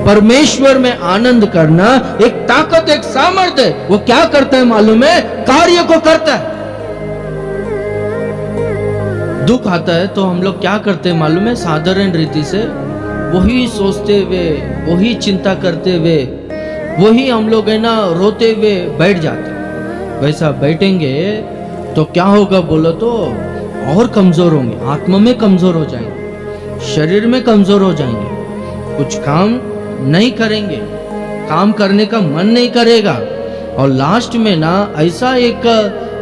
परमेश्वर में आनंद करना एक ताकत, एक सामर्थ्य है। वो क्या करता है मालूम है? कार्य को करता है। दुख आता है तो हम लोग क्या करते हैं मालूम है? साधारण रीति से वही सोचते हुए, वही चिंता करते हुए, वही हम लोग है ना रोते हुए बैठ जाते हैं। वैसा बैठेंगे तो क्या होगा बोलो तो और कमजोर होंगे, आत्मा में कमजोर हो जाएंगे, शरीर में कमजोर हो जाएंगे, कुछ काम नहीं करेंगे, काम करने का मन नहीं करेगा, और लास्ट में ना ऐसा एक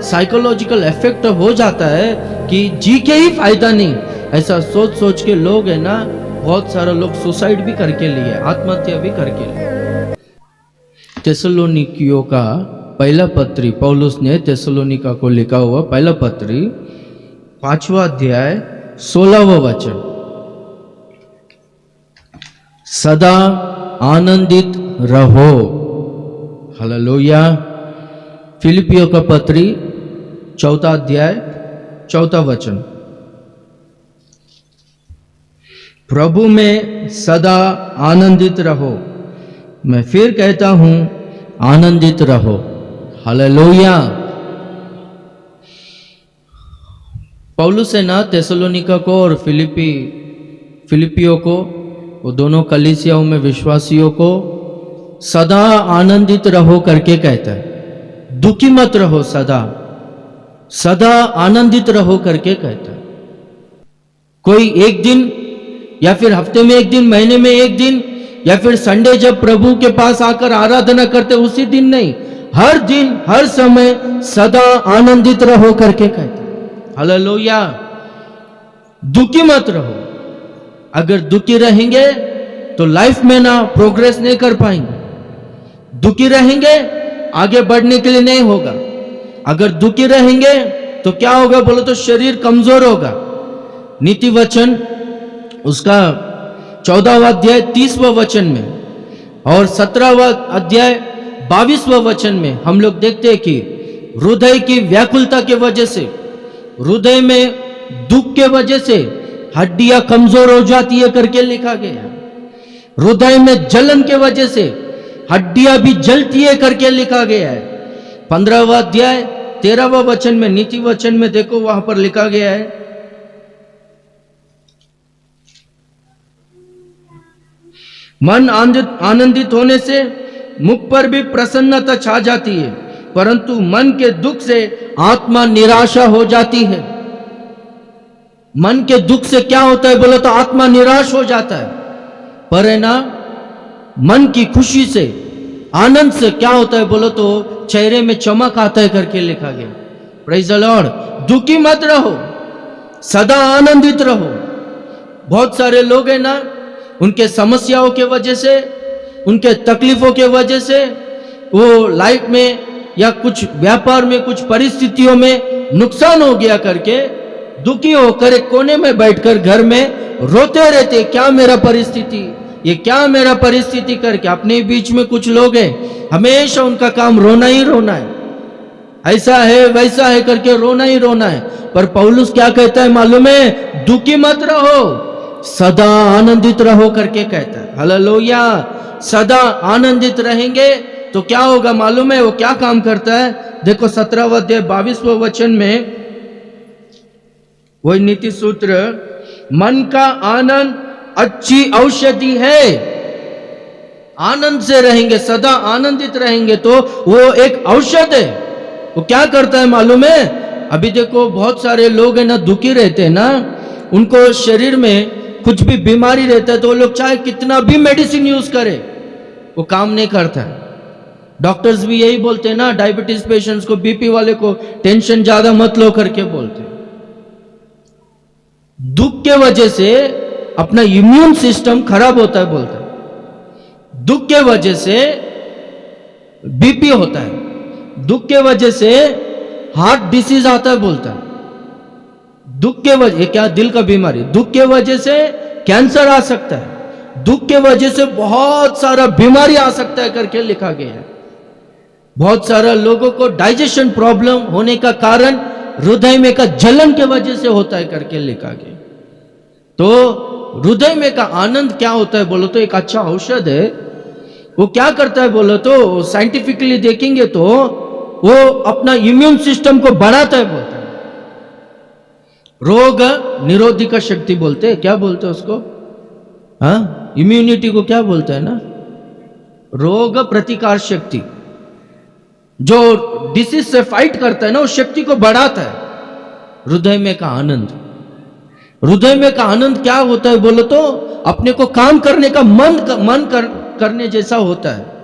साइकोलॉजिकल इफेक्ट हो जाता है कि जी के ही फायदा नहीं। ऐसा सोच सोच के लोग है ना, बहुत सारे लोग सुसाइड भी करके लिए, आत्महत्या भी करके लिए। थिस्सलुनीकियों का पहला पत्री, पौलुस ने थिस्सलुनीका को लिखा हुआ पहला पत्री 5वां अध्याय 16वां वचन, सदा आनंदित रहो। हालेलुया। फिलिपियों का पत्री 4वां अध्याय 4वां वचन, प्रभु में सदा आनंदित रहो। मैं फिर कहता हूं आनंदित रहो। हालेलुया। पौलुस है ना थिस्सलुनीका को और फिलिपियों को, वो दोनों कलीसियाओं में विश्वासियों को सदा आनंदित रहो करके कहता है। दुखी मत रहो, सदा आनंदित रहो करके कहता है। कोई एक दिन या फिर हफ्ते में एक दिन, महीने में एक दिन, या फिर संडे जब प्रभु के पास आकर आराधना करते उसी दिन नहीं, हर दिन हर समय सदा आनंदित रहो करके कहता है। हालेलुया। दुखी मत रहो। अगर दुखी रहेंगे तो लाइफ में ना प्रोग्रेस नहीं कर पाएंगे, दुखी रहेंगे आगे बढ़ने के लिए नहीं होगा। अगर दुखी रहेंगे तो क्या होगा बोलो तो शरीर कमजोर होगा। नीति वचन उसका 14वां अध्याय 30वां वचन में और 17वां अध्याय 22वां वचन में हम लोग देखते हैं कि हृदय की व्याकुलता के वजह से, हृदय में दुख के वजह से हड्डियां कमजोर हो जाती है करके लिखा गया। हृदय में जलन के वजह से हड्डियां भी जलती है करके लिखा गया है। 15वां अध्याय 13वां वचन में, नीति वचन में देखो, वहां पर लिखा गया है, मन आनंदित होने से मुख पर भी प्रसन्नता छा जाती है, परंतु मन के दुख से आत्मा निराशा हो जाती है। मन के दुख से क्या होता है बोलो तो आत्मा निराश हो जाता है, पर है ना मन की खुशी से, आनंद से क्या होता है बोलो तो चेहरे में चमक आता है करके लिखा गया। Praise the Lord. दुखी मत रहो, सदा आनंदित रहो। बहुत सारे लोग हैं ना, उनके समस्याओं के वजह से, उनके तकलीफों के वजह से वो लाइफ में या कुछ व्यापार में, कुछ परिस्थितियों में नुकसान हो गया करके दुखी होकर एक कोने में बैठकर घर में रोते रहते, क्या मेरा परिस्थिति, ये क्या मेरा परिस्थिति करके। अपने बीच में कुछ लोग हैं, हमेशा उनका काम रोना ही रोना है, ऐसा है वैसा है करके रोना ही रोना है। पर पौलुस क्या कहता है मालूम है? दुखी मत रहो, सदा आनंदित रहो करके कहता है। हालेलुया। सदा आनंदित रहेंगे तो क्या होगा मालूम है? वो क्या काम करता है? देखो 17वां अध्याय 22वां वचन में वही नीति सूत्र, मन का आनंद अच्छी औषधि है। आनंद से रहेंगे, सदा आनंदित रहेंगे तो वो एक औषध है। वो क्या करता है मालूम है? अभी देखो बहुत सारे लोग है ना दुखी रहते हैं ना, उनको शरीर में कुछ भी बीमारी रहता है तो वो लोग चाहे कितना भी मेडिसिन यूज करे वो काम नहीं करता है। डॉक्टर्स भी यही बोलते हैं ना, डायबिटीज पेशेंट्स को, बीपी वाले को टेंशन ज्यादा मत लो करके बोलते हैं। दुख के वजह से अपना इम्यून सिस्टम खराब होता है बोलते हैं। दुख के वजह से बीपी होता है, दुख के वजह से हार्ट डिसीज आता है बोलता है, दुख के वजह, क्या दिल का बीमारी, दुख के वजह से कैंसर आ सकता है, दुख के वजह से बहुत सारा बीमारी आ सकता है करके लिखा गया है। बहुत सारा लोगों को डाइजेशन प्रॉब्लम होने का कारण हृदय में का जलन के वजह से होता है करके लिखा गया। तो हृदय में का आनंद क्या होता है बोलो तो एक अच्छा औषध है। वो क्या करता है बोलो तो साइंटिफिकली देखेंगे तो वो अपना इम्यून सिस्टम को बढ़ाता है बोलता है। रोग निरोधिका शक्ति बोलते हैं, क्या बोलते हैं उसको? हाँ, इम्यूनिटी को क्या बोलते हैं ना? रोग प्रतिकार शक्ति। जो डिसीज से फाइट करता है ना, उस शक्ति को बढ़ाता है। हृदय में का आनंद, हृदय में का आनंद क्या होता है बोलो तो अपने को काम करने का मन करने जैसा होता है।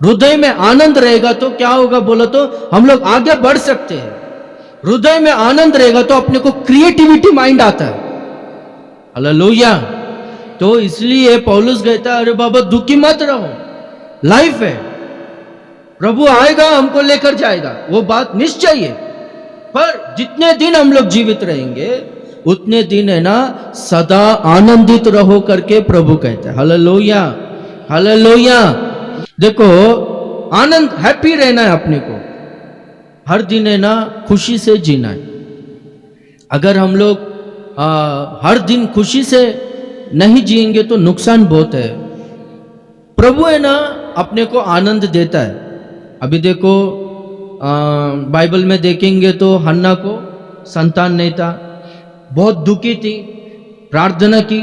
हृदय में आनंद रहेगा तो क्या होगा बोलो तो हम लोग आगे बढ़ सकते हैं। हृदय में आनंद रहेगा तो अपने को क्रिएटिविटी माइंड आता है। हालेलुया। तो इसलिए पौलुस कहता है अरे बाबा दुखी मत रहो, लाइफ है, प्रभु आएगा हमको लेकर जाएगा, वो बात निश्चय है। पर जितने दिन हम लोग जीवित रहेंगे उतने दिन है ना सदा आनंदित रहो करके प्रभु कहते हैं। Hallelujah, hallelujah. देखो आनंद, हैप्पी रहना है अपने को, हर दिन है ना खुशी से जीना है। अगर हम लोग हर दिन खुशी से नहीं जिएंगे तो नुकसान बहुत है। प्रभु है ना अपने को आनंद देता है। अभी देखो बाइबल में देखेंगे तो हन्ना को संतान नहीं था, बहुत दुखी थी, प्रार्थना की,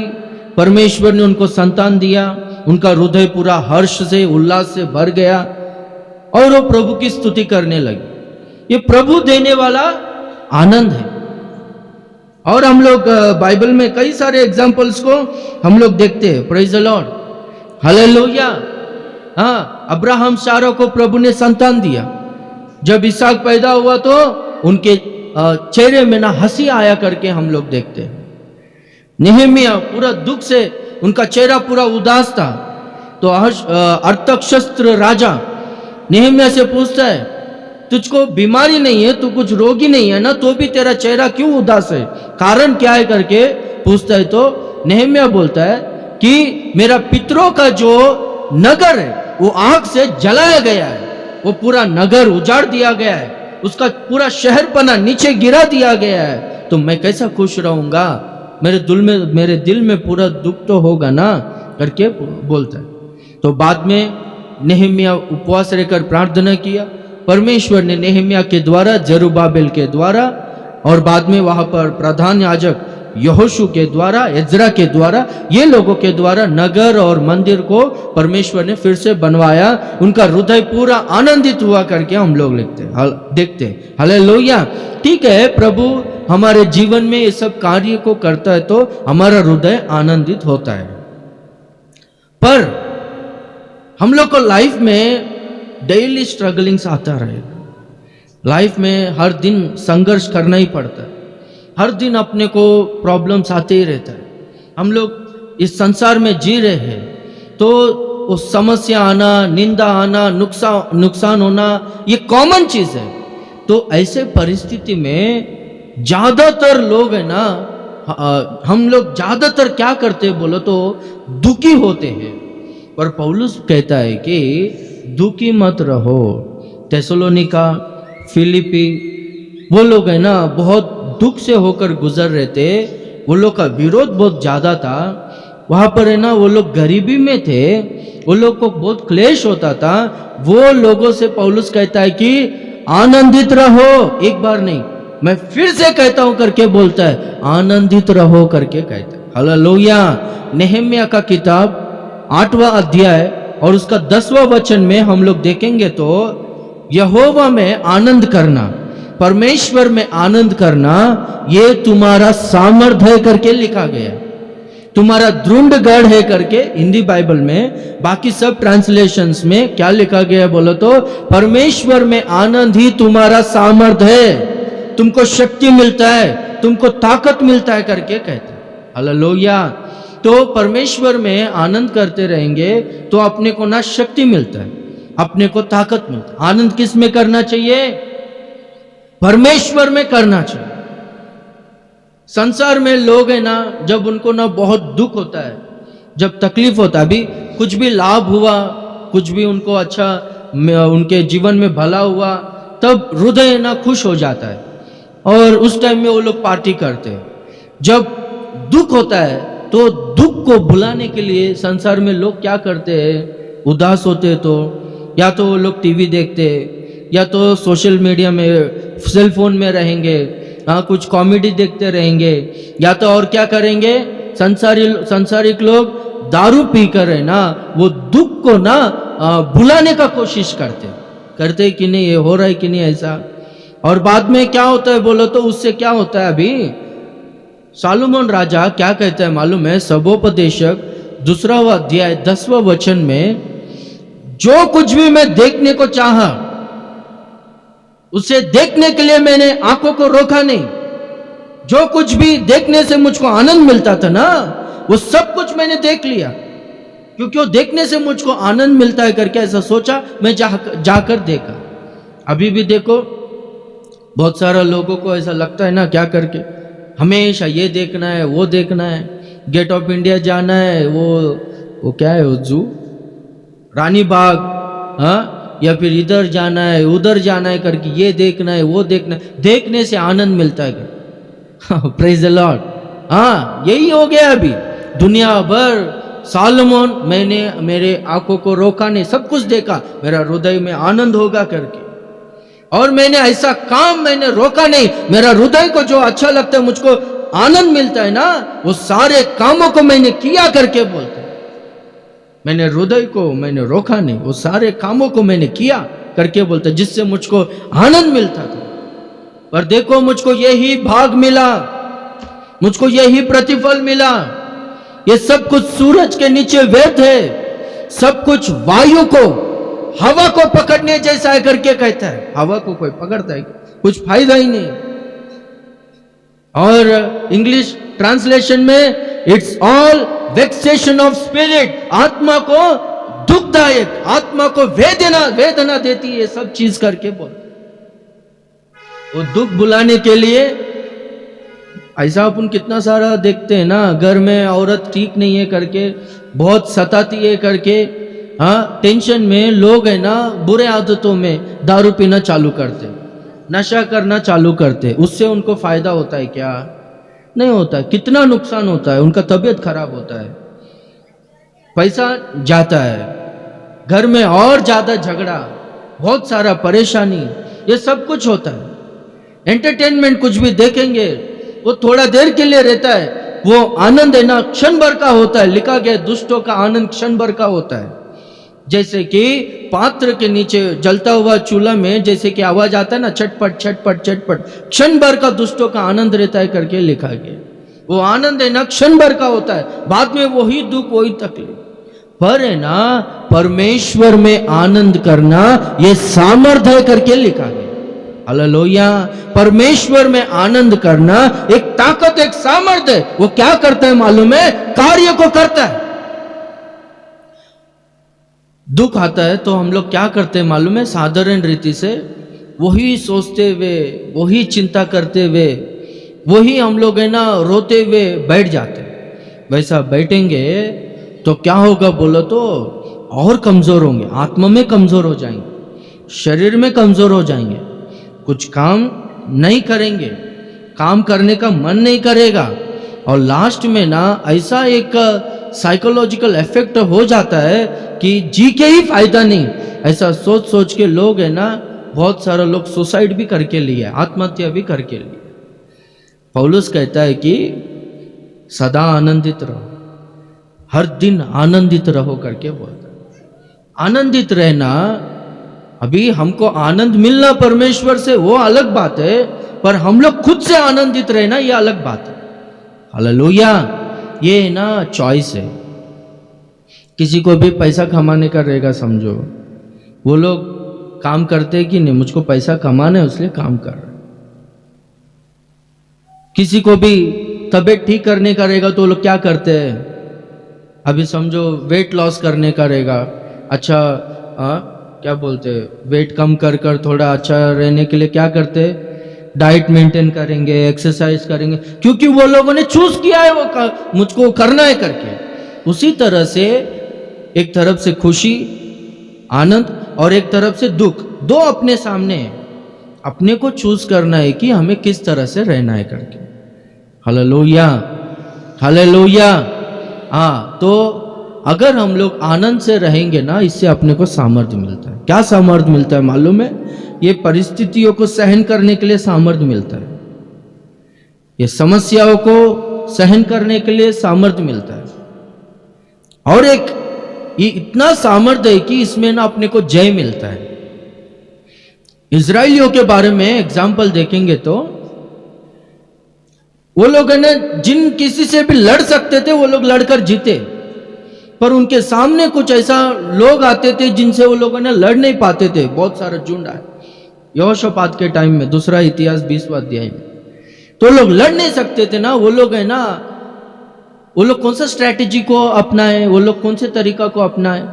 परमेश्वर ने उनको संतान दिया, उनका हृदय पूरा हर्ष से उल्लास से भर गया और वो प्रभु की स्तुति करने लगी। ये प्रभु देने वाला आनंद है। और हम लोग बाइबल में कई सारे एग्जाम्पल्स को हम लोग देखते हैं। Praise the Lord, hallelujah. हाँ, अब्राहम सारा को प्रभु ने संतान दिया। जब इसहाक पैदा हुआ तो उनके चेहरे में ना हंसी आया करके हम लोग देखते हैं। नेहमिया पूरा दुख से उनका चेहरा पूरा उदास था। तो अर्थशस्त्र राजा नेहमिया से पूछता है तुझको बीमारी नहीं है, तू कुछ रोगी नहीं है ना, तो भी तेरा चेहरा क्यों उदास है, कारण क्या है करके पूछता है। तो नेहमिया बोलता है कि मेरा पितरों का जो नगर है वो आग से जलाया गया है, वो पूरा नगर उजाड़ दिया गया है, उसका पूरा शहरपना नीचे गिरा दिया गया है, तो मैं कैसा खुश रहूंगा, मेरे दिल में पूरा दुख तो होगा ना करके बोलता है। तो बाद में नेहमिया उपवास रहकर प्रार्थना किया। परमेश्वर ने नेहमिया के द्वारा, जरुब्बाबेल के द्वारा और बाद में वहां पर प्रधान याजक यहोशू के द्वारा, एज्रा के द्वारा, ये लोगों के द्वारा नगर और मंदिर को परमेश्वर ने फिर से बनवाया। उनका हृदय पूरा आनंदित हुआ करके हम लोग देखते हैं। हालेलुया। ठीक है, प्रभु हमारे जीवन में ये सब कार्य को करता है तो हमारा हृदय आनंदित होता है। पर हम लोग को लाइफ में डेली स्ट्रगलिंग्स आता रहेगा। लाइफ में हर दिन संघर्ष करना ही पड़ता है, हर दिन अपने को प्रॉब्लम्स आते ही रहता है। हम लोग इस संसार में जी रहे हैं तो उस समस्या आना, निंदा आना, नुकसान होना ये कॉमन चीज है। तो ऐसे परिस्थिति में ज्यादातर लोग है ना, हम लोग ज्यादातर क्या करते हैं बोलो तो दुखी होते हैं। पर पौलुस कहता है कि दुखी मत रहो। थेसलोनिका, फिलिपी, वो लोग है ना बहुत दुख से होकर गुजर रहे थे। वो लोग का विरोध बहुत ज्यादा था। वहां पर है ना वो लोग गरीबी में थे, वो लोग को बहुत क्लेश होता था। वो लोगों से पौलुस कहता है कि आनंदित रहो। एक बार नहीं, मैं फिर से कहता हूं करके बोलता है, आनंदित रहो करके कहता है। हालेलुया। नेहमिया का किताब 8वां अध्याय और उसका 10वां वचन में हम लोग देखेंगे तो यहोवा में आनंद करना, परमेश्वर में आनंद करना, ये तुम्हारा सामर्थ है करके लिखा गया, तुम्हारा दृढ़ गढ़ है करके हिंदी बाइबल में। बाकी सब ट्रांसलेशंस में क्या लिखा गया बोलो तो परमेश्वर में आनंद ही तुम्हारा सामर्थ है, तुमको शक्ति मिलता है, तुमको ताकत मिलता है करके कहते हैं। हालेलुया। तो परमेश्वर में आनंद करते रहेंगे तो अपने को ना शक्ति मिलता है, अपने को ताकत मिलता है। आनंद किस में करना चाहिए? परमेश्वर में करना चाहिए। संसार में लोग है ना, जब उनको ना बहुत दुख होता है, जब तकलीफ होता है, अभी कुछ भी लाभ हुआ, कुछ भी उनको अच्छा उनके जीवन में भला हुआ, तब हृदय ना खुश हो जाता है और उस टाइम में वो लोग पार्टी करते हैं। जब दुख होता है तो दुख को भुलाने के लिए संसार में लोग क्या करते हैं, उदास होते तो या तो वो लोग टीवी देखते, या तो सोशल मीडिया में सेल फोन में रहेंगे, हाँ कुछ कॉमेडी देखते रहेंगे, या तो और क्या करेंगे, संसारिक लोग दारू पी कर है ना वो दुख को ना भुलाने का कोशिश करते कि नहीं, ये हो रहा है कि नहीं ऐसा। और बाद में क्या होता है बोलो तो, उससे क्या होता है, अभी सालोमन राजा क्या कहता है मालूम है, सबोपदेशक 2वां अध्याय 10वां वचन में, जो कुछ भी मैं देखने को चाहा उसे देखने के लिए मैंने आंखों को रोका नहीं। जो कुछ भी देखने से मुझको आनंद मिलता था ना, वो सब कुछ मैंने देख लिया, क्योंकि वो देखने से मुझको आनंद मिलता है करके ऐसा सोचा, मैं जाकर देखा। अभी भी देखो बहुत सारा लोगों को ऐसा लगता है ना, क्या करके हमेशा ये देखना है वो देखना है, गेट ऑफ इंडिया जाना है, वो क्या है, वो जू, रानी बाग, हाँ, या फिर इधर जाना है उधर जाना है करके ये देखना है वो देखना है, देखने से आनंद मिलता है। Praise the Lord. हाँ यही हो गया अभी दुनिया भर। सालोमन, मैंने मेरे आंखों को रोका नहीं, सब कुछ देखा, मेरा हृदय में आनंद होगा करके, और मैंने ऐसा काम मैंने रोका नहीं, मेरा हृदय को जो अच्छा लगता है, मुझको आनंद मिलता है ना, वो सारे कामों को मैंने किया करके बोलते। मैंने हृदय को मैंने रोका नहीं, वो सारे कामों को मैंने किया करके बोलते, जिससे मुझको आनंद मिलता था। पर देखो मुझको यही भाग मिला, मुझको यही प्रतिफल मिला। ये सब कुछ सूरज के नीचे व्यर्थ है, सब कुछ वायु को, हवा को पकड़ने जैसा है करके कहता है। हवा को कोई पकड़ता है, कुछ फायदा ही नहीं। और इंग्लिश ट्रांसलेशन में, इट्स ऑल वेक्सेशन ऑफ स्पिरिट, आत्मा को दुखदायक, आत्मा को वेदना देती है सब चीज करके बोल। वो दुख बुलाने के लिए ऐसा अपन कितना सारा देखते हैं ना, घर में औरत ठीक नहीं है करके, बहुत सताती है करके, हाँ टेंशन में लोग है ना बुरे आदतों में दारू पीना चालू करते, नशा करना चालू करते। उससे उनको फायदा होता है क्या? नहीं होता है। कितना नुकसान होता है, उनका तबीयत खराब होता है, पैसा जाता है, घर में और ज्यादा झगड़ा, बहुत सारा परेशानी, ये सब कुछ होता है। एंटरटेनमेंट कुछ भी देखेंगे वो थोड़ा देर के लिए रहता है, वो आनंद है ना क्षण भर का होता है। लिखा गया दुष्टों का आनंद क्षण भर का होता है। जैसे कि पात्र के नीचे जलता हुआ चूल्हा में जैसे कि आवाज आता है ना, छटपट छटपट छटपट, क्षण भर का दुष्टों का आनंद रहता है करके लिखा गया। वो आनंद है ना क्षण भर का होता है, बाद में वही दुख वही तकलीफ। पर है ना परमेश्वर में आनंद करना ये सामर्थ्य है करके लिखा गया। हालेलुया। परमेश्वर में आनंद करना एक ताकत, एक सामर्थ्य है। वो क्या करता है मालूम है? कार्य को करता है। दुख आता है तो हम लोग क्या करते हैं मालूम है? साधारण रीति से वही सोचते हुए, वही चिंता करते हुए, वही हम लोग है ना रोते हुए बैठ जाते। वैसा बैठेंगे तो क्या होगा बोलो तो, और कमजोर होंगे, आत्मा में कमजोर हो जाएंगे, शरीर में कमजोर हो जाएंगे, कुछ काम नहीं करेंगे, काम करने का मन नहीं करेगा, और लास्ट में ना ऐसा एक साइकोलॉजिकल इफेक्ट हो जाता है कि जी के ही फायदा नहीं। ऐसा सोच सोच के लोग है ना, बहुत सारे लोग सुसाइड भी करके लिए, आत्महत्या भी करके लिए। पौलुस कहता है कि सदा आनंदित रहो, हर दिन आनंदित रहो करके बोलता है। आनंदित रहना, अभी हमको आनंद मिलना परमेश्वर से वो अलग बात है, पर हम लोग खुद से आनंदित रहना ये अलग बात है। हालेलुया। ये ना चॉइस है। किसी को भी पैसा कमाने का रहेगा, समझो वो लोग काम करते हैं कि नहीं, मुझको पैसा कमाना है इसलिए काम कर रहे। किसी को भी तबीयत ठीक करने का रहेगा तो वो लोग क्या करते हैं? अभी समझो वेट लॉस करने का रहेगा, अच्छा क्या बोलते हैं, वेट कम कर कर थोड़ा अच्छा रहने के लिए क्या करते हैं? डाइट मेंटेन करेंगे, एक्सरसाइज करेंगे, क्योंकि वो लोगों ने चूज किया है वो मुझको करना है करके। उसी तरह से एक तरफ से खुशी आनंद और एक तरफ से दुख, दो अपने सामने है। अपने को चूज करना है कि हमें किस तरह से रहना है करके। Hallelujah, hallelujah. हाँ, तो अगर हम लोग आनंद से रहेंगे ना, इससे अपने को सामर्थ्य मिलता है। क्या सामर्थ्य मिलता है मालूम है? ये परिस्थितियों को सहन करने के लिए सामर्थ्य मिलता है, ये समस्याओं को सहन करने के लिए सामर्थ्य मिलता है। और एक ये इतना सामर्थ्य है कि इसमें ना अपने को जय मिलता है। इजराइलियों के बारे में एग्जाम्पल देखेंगे तो वो लोग है ना, जिन किसी से भी लड़ सकते थे वो लोग लड़कर जीते, पर उनके सामने कुछ ऐसा लोग आते थे जिनसे वो लोग है ना लड़ नहीं पाते थे। बहुत सारा झुंड आए यहोशापात के टाइम में, दूसरा इतिहास 20वां अध्याय में। तो लोग लड़ नहीं सकते थे ना, वो लोग है ना, वो लोग कौन सा स्ट्रैटेजी को अपनाए, वो लोग कौन से तरीका को अपनाए।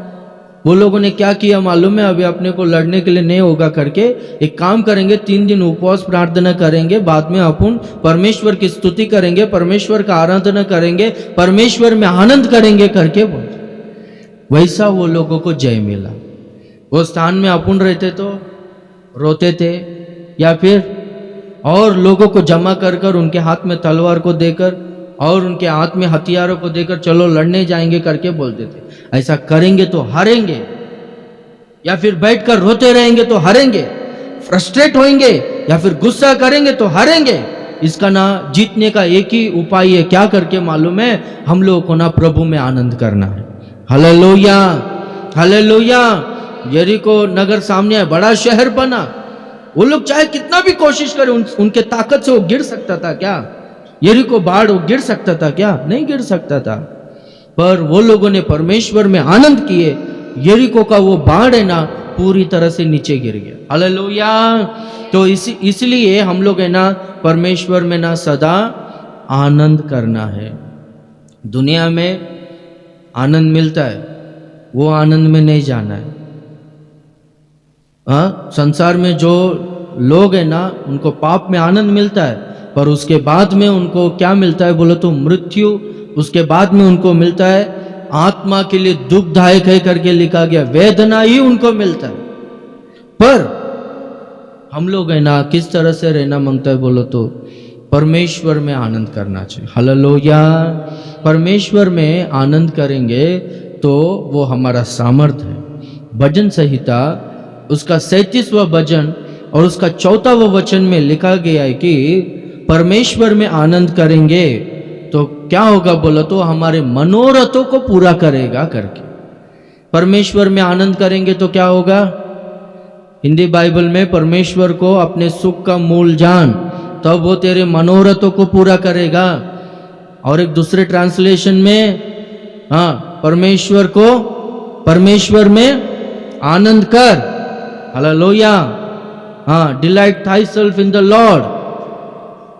वो लोगों ने क्या किया मालूम है? अभी अपने को लड़ने के लिए नहीं होगा करके एक काम करेंगे, 3 दिन उपवास प्रार्थना करेंगे, बाद में अपन परमेश्वर की स्तुति करेंगे, परमेश्वर का आराधना करेंगे, परमेश्वर में आनंद करेंगे करके बोल। वैसा वो लोगों को जय मिला। वो स्थान में अपन रहते तो रोते थे, या फिर और लोगों को जमा कर कर उनके हाथ में तलवार को देकर और उनके हाथ में हथियारों को देकर चलो लड़ने जाएंगे करके बोलते थे। ऐसा करेंगे तो हारेंगे, या फिर बैठकर रोते रहेंगे तो हारेंगे, फ्रस्ट्रेट होंगे या फिर गुस्सा करेंगे तो हारेंगे। इसका ना जीतने का एक ही उपाय है, क्या करके मालूम है? हम लोगों को ना प्रभु में आनंद करना है। Hallelujah, hallelujah. यरीको नगर सामने है, बड़ा शहर बना। वो लोग चाहे कितना भी कोशिश करें, उनके ताकत से वो गिर सकता था क्या? यरीको बाढ़ वो गिर सकता था क्या? नहीं गिर सकता था। पर वो लोगों ने परमेश्वर में आनंद किए, यरीको का वो बाढ़ है ना पूरी तरह से नीचे गिर गया। हालेलुया। तो इसलिए हम लोग है ना परमेश्वर में ना सदा आनंद करना है। दुनिया में आनंद मिलता है, वो आनंद में नहीं जाना है। हाँ, संसार में जो लोग हैं ना उनको पाप में आनंद मिलता है, पर उसके बाद में उनको क्या मिलता है बोलो तो मृत्यु। उसके बाद में उनको मिलता है आत्मा के लिए दुखदायक है करके लिखा गया, वेदना ही उनको मिलता है। पर हम लोग है ना किस तरह से रहना मांगता है बोलो तो परमेश्वर में आनंद करना चाहिए। हालेलुया। परमेश्वर में आनंद करेंगे तो वो हमारा सामर्थ्य है। भजन संहिता उसका 37वां भजन और उसका 4वां वचन में लिखा गया है कि परमेश्वर में आनंद करेंगे तो क्या होगा बोला तो हमारे मनोरथों को पूरा करेगा करके। परमेश्वर में आनंद करेंगे तो क्या होगा? हिंदी बाइबल में परमेश्वर को अपने सुख का मूल जान, तब वो तेरे मनोरथों को पूरा करेगा। और एक दूसरे ट्रांसलेशन में हाँ, परमेश्वर में आनंद कर। हालेलुया। हाँ, डिलाइट थाईसेल्फ इन द लॉर्ड।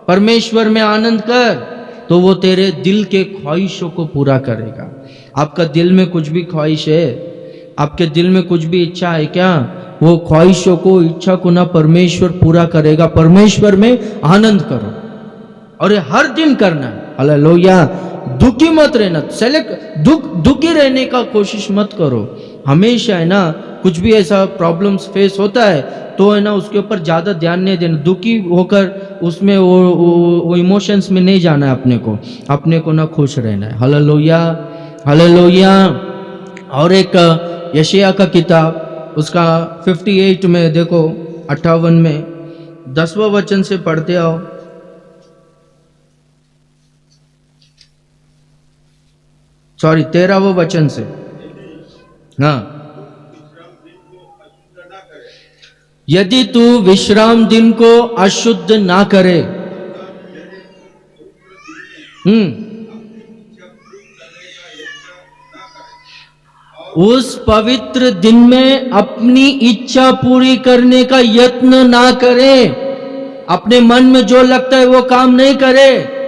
परमेश्वर में आनंद कर तो वो तेरे दिल के ख्वाहिशों को पूरा करेगा। आपका दिल में कुछ भी ख्वाहिश है, आपके दिल में कुछ भी इच्छा है क्या? वो ख्वाहिशों को, इच्छा को ना परमेश्वर पूरा करेगा। परमेश्वर में आनंद करो और ये हर दिन करना है। हालेलुया। दुखी मत रहना, दुखी रहने का कोशिश मत करो। हमेशा है ना कुछ भी ऐसा प्रॉब्लम्स फेस होता है तो है ना उसके ऊपर ज़्यादा ध्यान नहीं देना, दुखी होकर उसमें वो इमोशंस में नहीं जाना है। अपने को ना खुश रहना है। Hallelujah, hallelujah. और एक यशायाह का किताब उसका 58 में देखो 58 में 10वां वचन से पढ़ते आओ। सॉरी 13वां वचन से। हाँ, यदि तू विश्राम दिन को अशुद्ध ना करे, उस पवित्र दिन में अपनी इच्छा पूरी करने का यत्न ना करे, अपने मन में जो लगता है वो काम नहीं करे।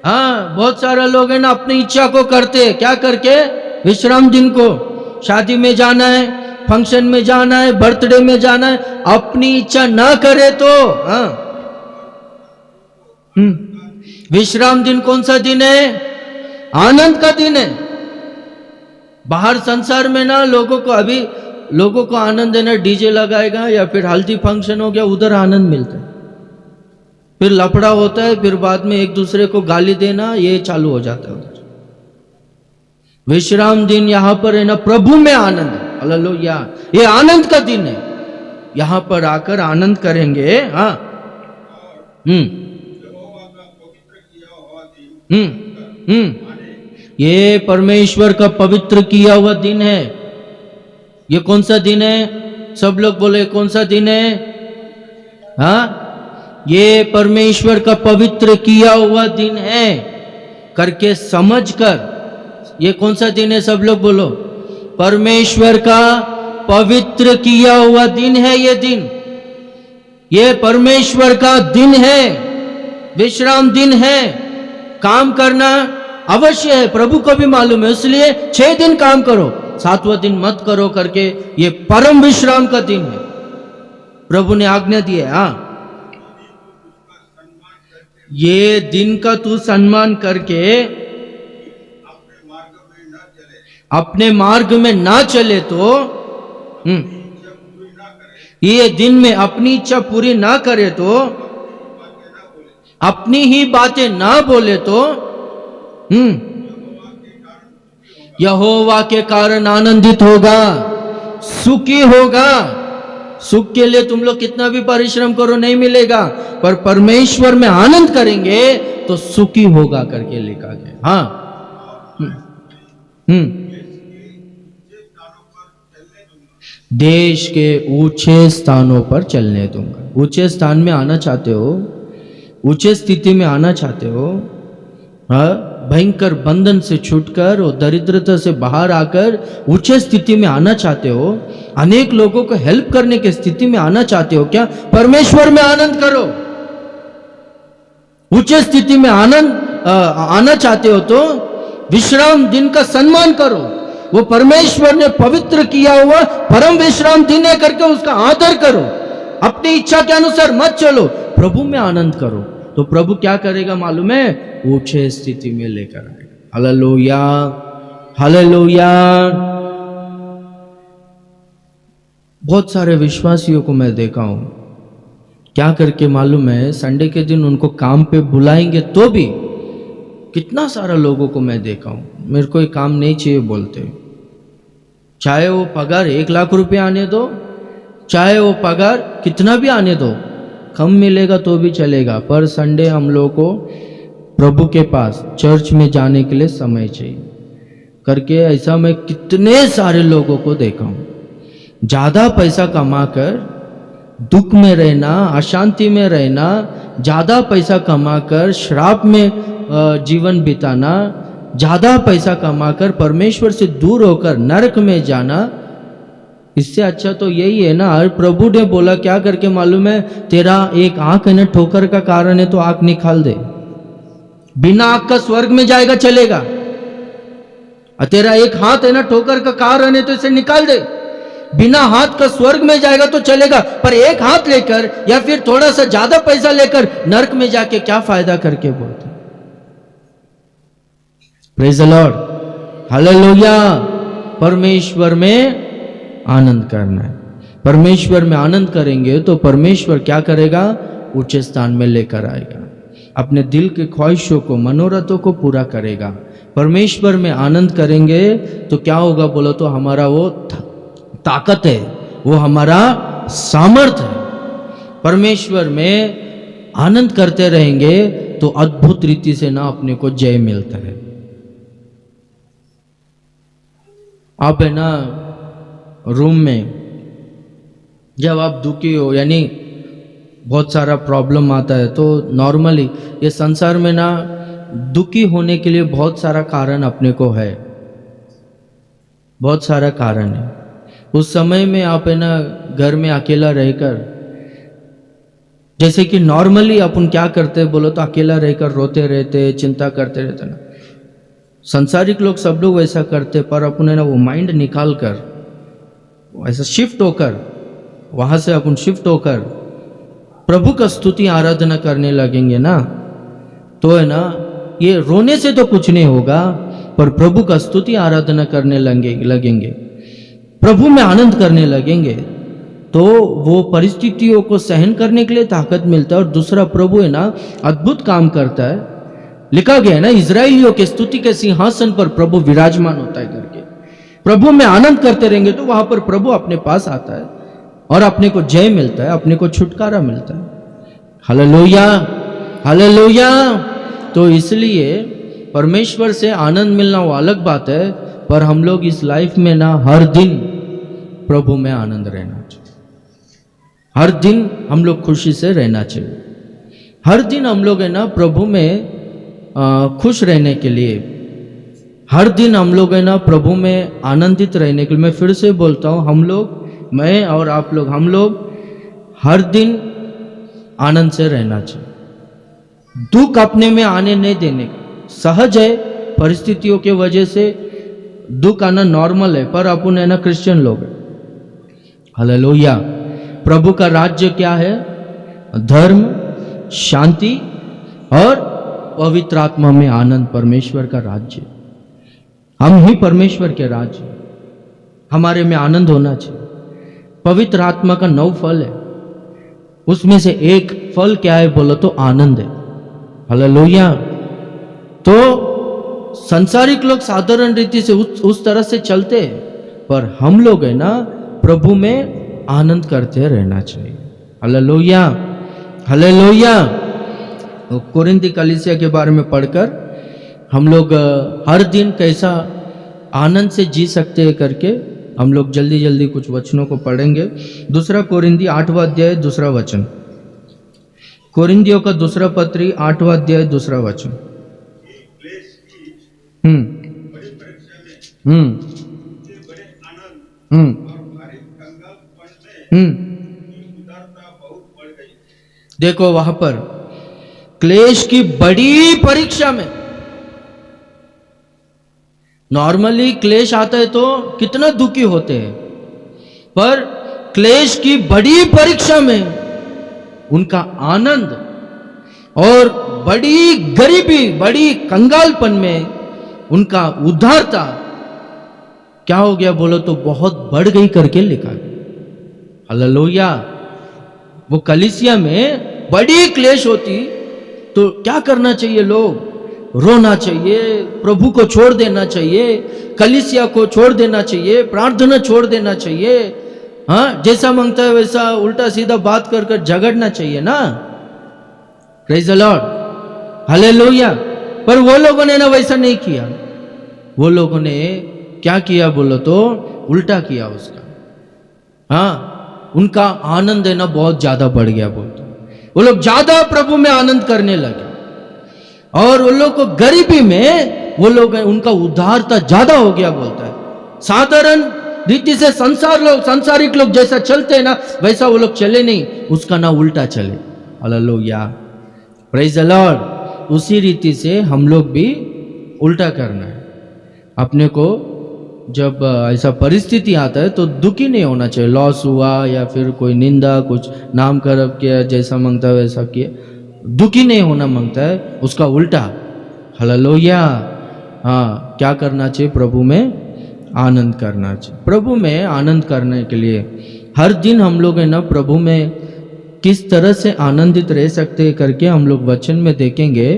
हाँ, बहुत सारा लोग है ना अपनी इच्छा को करते, क्या करके? विश्राम दिन को शादी में जाना है, फंक्शन में जाना है, बर्थडे में जाना है, अपनी इच्छा ना करे तो हाँ। विश्राम दिन कौन सा दिन है? आनंद का दिन है। बाहर संसार में ना लोगों को आनंद देना, डीजे लगाएगा या फिर हल्दी फंक्शन हो गया, उधर आनंद मिलता है। फिर लफड़ा होता है, फिर बाद में एक दूसरे को गाली देना, ये चालू हो जाता है उधर। विश्राम दिन यहाँ पर है ना प्रभु में आनंद है। हालेलुया, ये आनंद का दिन है। यहाँ पर आकर आनंद करेंगे। हाँ, ये परमेश्वर का पवित्र किया हुआ दिन है। ये कौन सा दिन है? सब लोग बोले कौन सा दिन है? हाँ, ये परमेश्वर का पवित्र किया हुआ दिन है करके समझकर। ये कौन सा दिन है? सब लोग बोलो। परमेश्वर का पवित्र किया हुआ दिन है ये दिन। ये परमेश्वर का दिन है, विश्राम दिन है। काम करना अवश्य है, प्रभु को भी मालूम है, इसलिए 6 दिन काम करो, 7वां दिन मत करो करके ये परम विश्राम का दिन है। प्रभु ने आज्ञा दी है। हाँ, ये दिन का तू सम्मान करके अपने मार्ग में ना चले तो ये दिन में अपनी इच्छा पूरी ना करे तो, अपनी ही बातें ना बोले तो यहोवा के कारण आनंदित होगा, सुखी होगा। सुख के लिए तुम लोग कितना भी परिश्रम करो नहीं मिलेगा, पर परमेश्वर में आनंद करेंगे तो सुखी होगा करके लिखा गया। हाँ, देश के ऊंचे स्थानों पर चलने दूंगा। ऊंचे स्थान में आना चाहते हो, ऊंचे स्थिति में आना चाहते हो, भयंकर बंधन से छूटकर और दरिद्रता से बाहर आकर ऊंचे स्थिति में आना चाहते हो, अनेक लोगों को हेल्प करने की स्थिति में आना चाहते हो क्या? परमेश्वर में आनंद करो। ऊंचे स्थिति में आनंद आना चाहते हो तो विश्राम दिन का सम्मान करो। वो परमेश्वर ने पवित्र किया हुआ परम विश्राम दिन है करके उसका आदर करो। अपनी इच्छा के अनुसार मत चलो, प्रभु में आनंद करो। तो प्रभु क्या करेगा मालूम है? ऊंचे स्थिति में लेकर आएगा। Hallelujah, hallelujah. बहुत सारे विश्वासियों को मैं देखा हूं, क्या करके मालूम है? संडे के दिन उनको काम पे बुलाएंगे तो भी कितना सारा लोगों को मैं देखा हूं, मेरे को ये काम नहीं चाहिए बोलते। चाहे वो पगार 1 लाख रुपए आने दो, चाहे वो पगार कितना भी आने दो, कम मिलेगा तो भी चलेगा, पर संडे हम लोगों को प्रभु के पास चर्च में जाने के लिए समय चाहिए करके। ऐसा मैं कितने सारे लोगों को देखा हूँ। ज़्यादा पैसा कमाकर दुख में रहना, अशांति में रहना, ज़्यादा पैसा कमाकर श्राप में जीवन बिताना, ज़्यादा पैसा कमाकर परमेश्वर से दूर होकर नरक में जाना, इससे अच्छा तो यही है ना। और प्रभु ने बोला क्या करके मालूम है? तेरा एक आंख है ना ठोकर का कारण है तो आंख निकाल दे। बिना आंख का स्वर्ग में जाएगा चलेगा। और तेरा एक हाथ है ना ठोकर का कारण है तो इसे निकाल दे। बिना हाथ का स्वर्ग में जाएगा तो चलेगा, पर एक हाथ लेकर या फिर थोड़ा सा ज्यादा पैसा लेकर नरक में जाके क्या फायदा करके बोलते। Praise the Lord, hallelujah. परमेश्वर में आनंद करना है। परमेश्वर में आनंद करेंगे तो परमेश्वर क्या करेगा? ऊंचे स्थान में लेकर आएगा, अपने दिल के ख्वाहिशों को, मनोरथों को पूरा करेगा। परमेश्वर में आनंद करेंगे तो क्या होगा बोलो तो? हमारा वो ताकत है, वो हमारा सामर्थ है। परमेश्वर में आनंद करते रहेंगे तो अद्भुत रीति से ना अपने को जय मिलता है। आप है ना रूम में जब आप दुखी हो, यानी बहुत सारा प्रॉब्लम आता है, तो नॉर्मली ये संसार में ना दुखी होने के लिए बहुत सारा कारण अपने को है, बहुत सारा कारण है। उस समय में आप है ना घर में अकेला रहकर, जैसे कि नॉर्मली अपन क्या करते हैं बोलो तो अकेला रहकर रोते रहते, चिंता करते रहते ना। संसारिक लोग सब लोग वैसा करते, पर अपन है ना वो माइंड निकाल कर ऐसा शिफ्ट होकर, वहां से अपन शिफ्ट होकर प्रभु का स्तुति आराधना करने लगेंगे ना, तो है ना ये रोने से तो कुछ नहीं होगा, पर प्रभु का स्तुति आराधना करने लगेंगे, प्रभु में आनंद करने लगेंगे, तो वो परिस्थितियों को सहन करने के लिए ताकत मिलता है। और दूसरा, प्रभु है ना अद्भुत काम करता है। लिखा गया है ना, इजराइलियों के स्तुति के सिंहासन पर प्रभु विराजमान होता है करके। प्रभु में आनंद करते रहेंगे तो वहां पर प्रभु अपने पास आता है और अपने को जय मिलता है, अपने को छुटकारा मिलता है। Hallelujah, hallelujah. तो इसलिए परमेश्वर से आनंद मिलना वो अलग बात है, पर हम लोग इस लाइफ में ना हर दिन प्रभु में आनंद रहना चाहिए। हर दिन हम लोग खुशी से रहना चाहिए। हर दिन हम लोग है ना प्रभु में खुश रहने के लिए, हर दिन हम लोग है ना प्रभु में आनंदित रहने के लिए, मैं फिर से बोलता हूँ, हम लोग, मैं और आप लोग, हम लोग हर दिन आनंद से रहना चाहिए। दुख अपने में आने नहीं देने का। सहज है, परिस्थितियों के वजह से दुख आना नॉर्मल है, पर अपन है ना क्रिश्चियन लोग है। हालेलुया। प्रभु का राज्य क्या है? धर्म, शांति और पवित्र आत्मा में आनंद, परमेश्वर का राज्य। हम ही परमेश्वर के राज्य, हमारे में आनंद होना चाहिए। पवित्र आत्मा का 9 फल है, उसमें से एक फल क्या है बोलो तो आनंद है। हालेलुया। तो संसारिक लोग साधारण रीति से उस तरह से चलते हैं, पर हम लोग है ना प्रभु में आनंद करते रहना चाहिए। Hallelujah, hallelujah. कोरिन्थी कलीसिया के बारे में पढ़कर हम लोग हर दिन कैसा आनंद से जी सकते हैं करके हम लोग जल्दी जल्दी कुछ वचनों को पढ़ेंगे। 2 कोरिन्थी 8वां अध्याय 2 वचन। कोरिन्थियों का 2 पत्री 8वां अध्याय 2 वचन। देखो वहां पर क्लेश की बड़ी परीक्षा में, नॉर्मली क्लेश आता है तो कितना दुखी होते हैं, पर क्लेश की बड़ी परीक्षा में उनका आनंद और बड़ी गरीबी, बड़ी कंगालपन में उनका उद्धारता क्या हो गया बोलो तो बहुत बढ़ गई करके लिखा गया। हालेलुया। वो कलीसिया में बड़ी क्लेश होती तो क्या करना चाहिए? लोग रोना चाहिए, प्रभु को छोड़ देना चाहिए, कलीसिया को छोड़ देना चाहिए, प्रार्थना छोड़ देना चाहिए। हाँ, जैसा मांगता है वैसा उल्टा सीधा बात कर कर झगड़ना चाहिए ना। Praise the Lord, hallelujah. पर वो लोगों ने ना वैसा नहीं किया। वो लोगों ने क्या किया बोलो तो उल्टा किया उसका। हाँ, उनका आनंद है ना बहुत ज्यादा बढ़ गया बोलते। वो लोग ज्यादा प्रभु में आनंद करने लगे और उन लोग को गरीबी में वो लोग उनका उद्धारता ज्यादा हो गया बोलता है। साधारण रीति से संसारिक लोग जैसा चलते हैं ना वैसा वो लोग चले नहीं, उसका ना उल्टा चले। Hallelujah, praise the Lord. उसी रीति से हम लोग भी उल्टा करना है। अपने को जब ऐसा परिस्थिति आता है तो दुखी नहीं होना चाहिए। लॉस हुआ या फिर कोई निंदा, कुछ नाम खराब किया, जैसा मांगता है वैसा किया, दुखी नहीं होना मांगता है, उसका उल्टा। हालेलुया। हाँ, क्या करना चाहिए? प्रभु में आनंद करना चाहिए। प्रभु में आनंद करने के लिए हर दिन हम लोग है ना प्रभु में किस तरह से आनंदित रह सकते हैं करके हम लोग वचन में देखेंगे।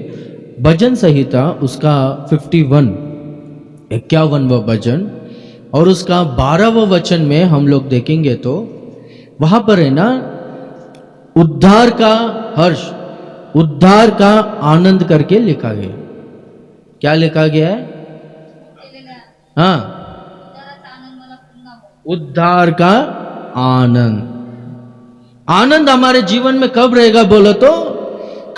भजन संहिता उसका 51वां भजन और उसका 12वां वचन में हम लोग देखेंगे तो वहां पर है ना उद्धार का हर्ष, उद्धार का आनंद करके लिखा गया। क्या लिखा गया है? हाँ, उद्धार का आनंद। आनंद हमारे जीवन में कब रहेगा बोलो तो,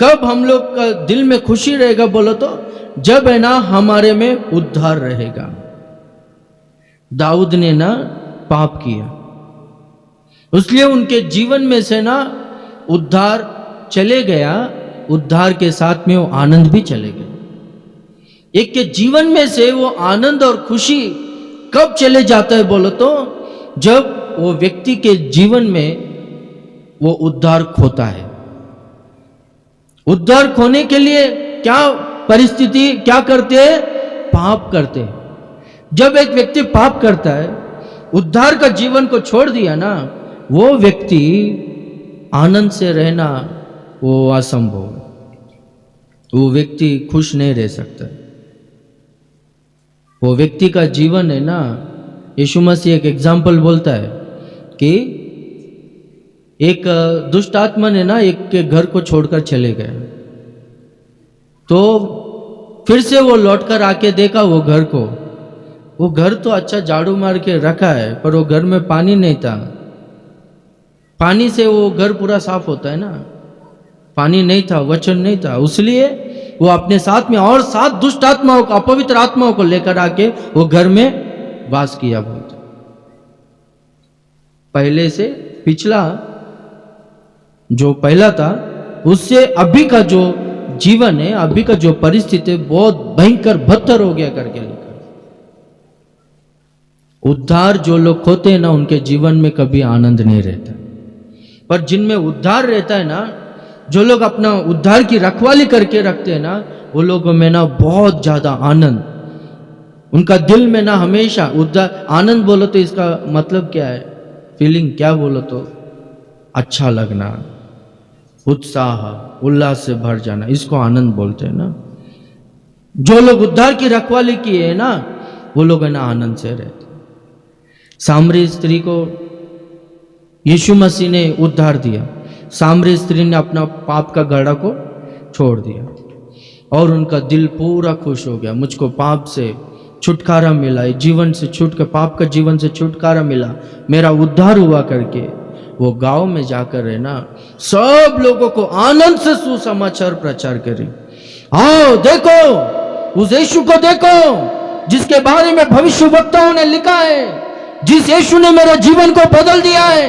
कब हम लोग का दिल में खुशी रहेगा बोलो तो, जब है ना हमारे में उद्धार रहेगा। दाऊद ने ना पाप किया, इसलिए उनके जीवन में से ना उद्धार चले गया, उद्धार के साथ में वो आनंद भी चले गए। एक के जीवन में से वो आनंद और खुशी कब चले जाता है बोलो तो, जब वो व्यक्ति के जीवन में वो उद्धार खोता है। उद्धार खोने के लिए क्या परिस्थिति, क्या करते हैं? पाप करते हैं। जब एक व्यक्ति पाप करता है, उद्धार का जीवन को छोड़ दिया ना, वो व्यक्ति आनंद से रहना वो असंभव है। वो व्यक्ति खुश नहीं रह सकता। वो व्यक्ति का जीवन है ना, यीशु मसीह एक एग्जाम्पल बोलता है कि एक दुष्ट आत्मा ने ना एक के घर को छोड़कर चले गए, तो फिर से वो लौटकर आके देखा वो घर को। वो घर तो अच्छा झाड़ू मार के रखा है, पर वो घर में पानी नहीं था। पानी से वो घर पूरा साफ होता है ना, पानी नहीं था, वचन नहीं था, इसलिए वो अपने साथ में और 7 दुष्ट आत्माओं को, अपवित्र आत्माओं को लेकर आके वो घर में वास किया। बोलते पहले से पिछला जो पहला था उससे अभी का जो जीवन है, अभी का जो परिस्थिति है, बहुत भयंकर बदतर हो गया करके लिखा। उद्धार जो लोग होते हैं ना, उनके जीवन में कभी आनंद नहीं रहता, पर जिनमें उद्धार रहता है ना, जो लोग अपना उद्धार की रखवाली करके रखते हैं ना, वो लोगों में ना बहुत ज्यादा आनंद, उनका दिल में ना हमेशा उद्धार। आनंद बोलो तो इसका मतलब क्या है, फीलिंग क्या बोलो तो अच्छा लगना, उत्साह, उल्लास से भर जाना, इसको आनंद बोलते हैं ना। जो लोग उद्धार की रखवाली किए है ना, वो लोग है ना आनंद से रहते। सामरी स्त्री को यीशु मसीह ने उद्धार दिया। सामरी स्त्री ने अपना पाप का घड़ा को छोड़ दिया और उनका दिल पूरा खुश हो गया। मुझको पाप से छुटकारा मिला, जीवन से छूट, पाप का जीवन से छुटकारा मिला, मेरा उद्धार हुआ करके वो गांव में जाकर है ना सब लोगों को आनंद से सुसमाचार प्रचार करें। आओ देखो उस यीशु को, देखो जिसके बारे में भविष्यवक्ताओं ने लिखा है, जिस यीशु ने मेरे जीवन को बदल दिया है,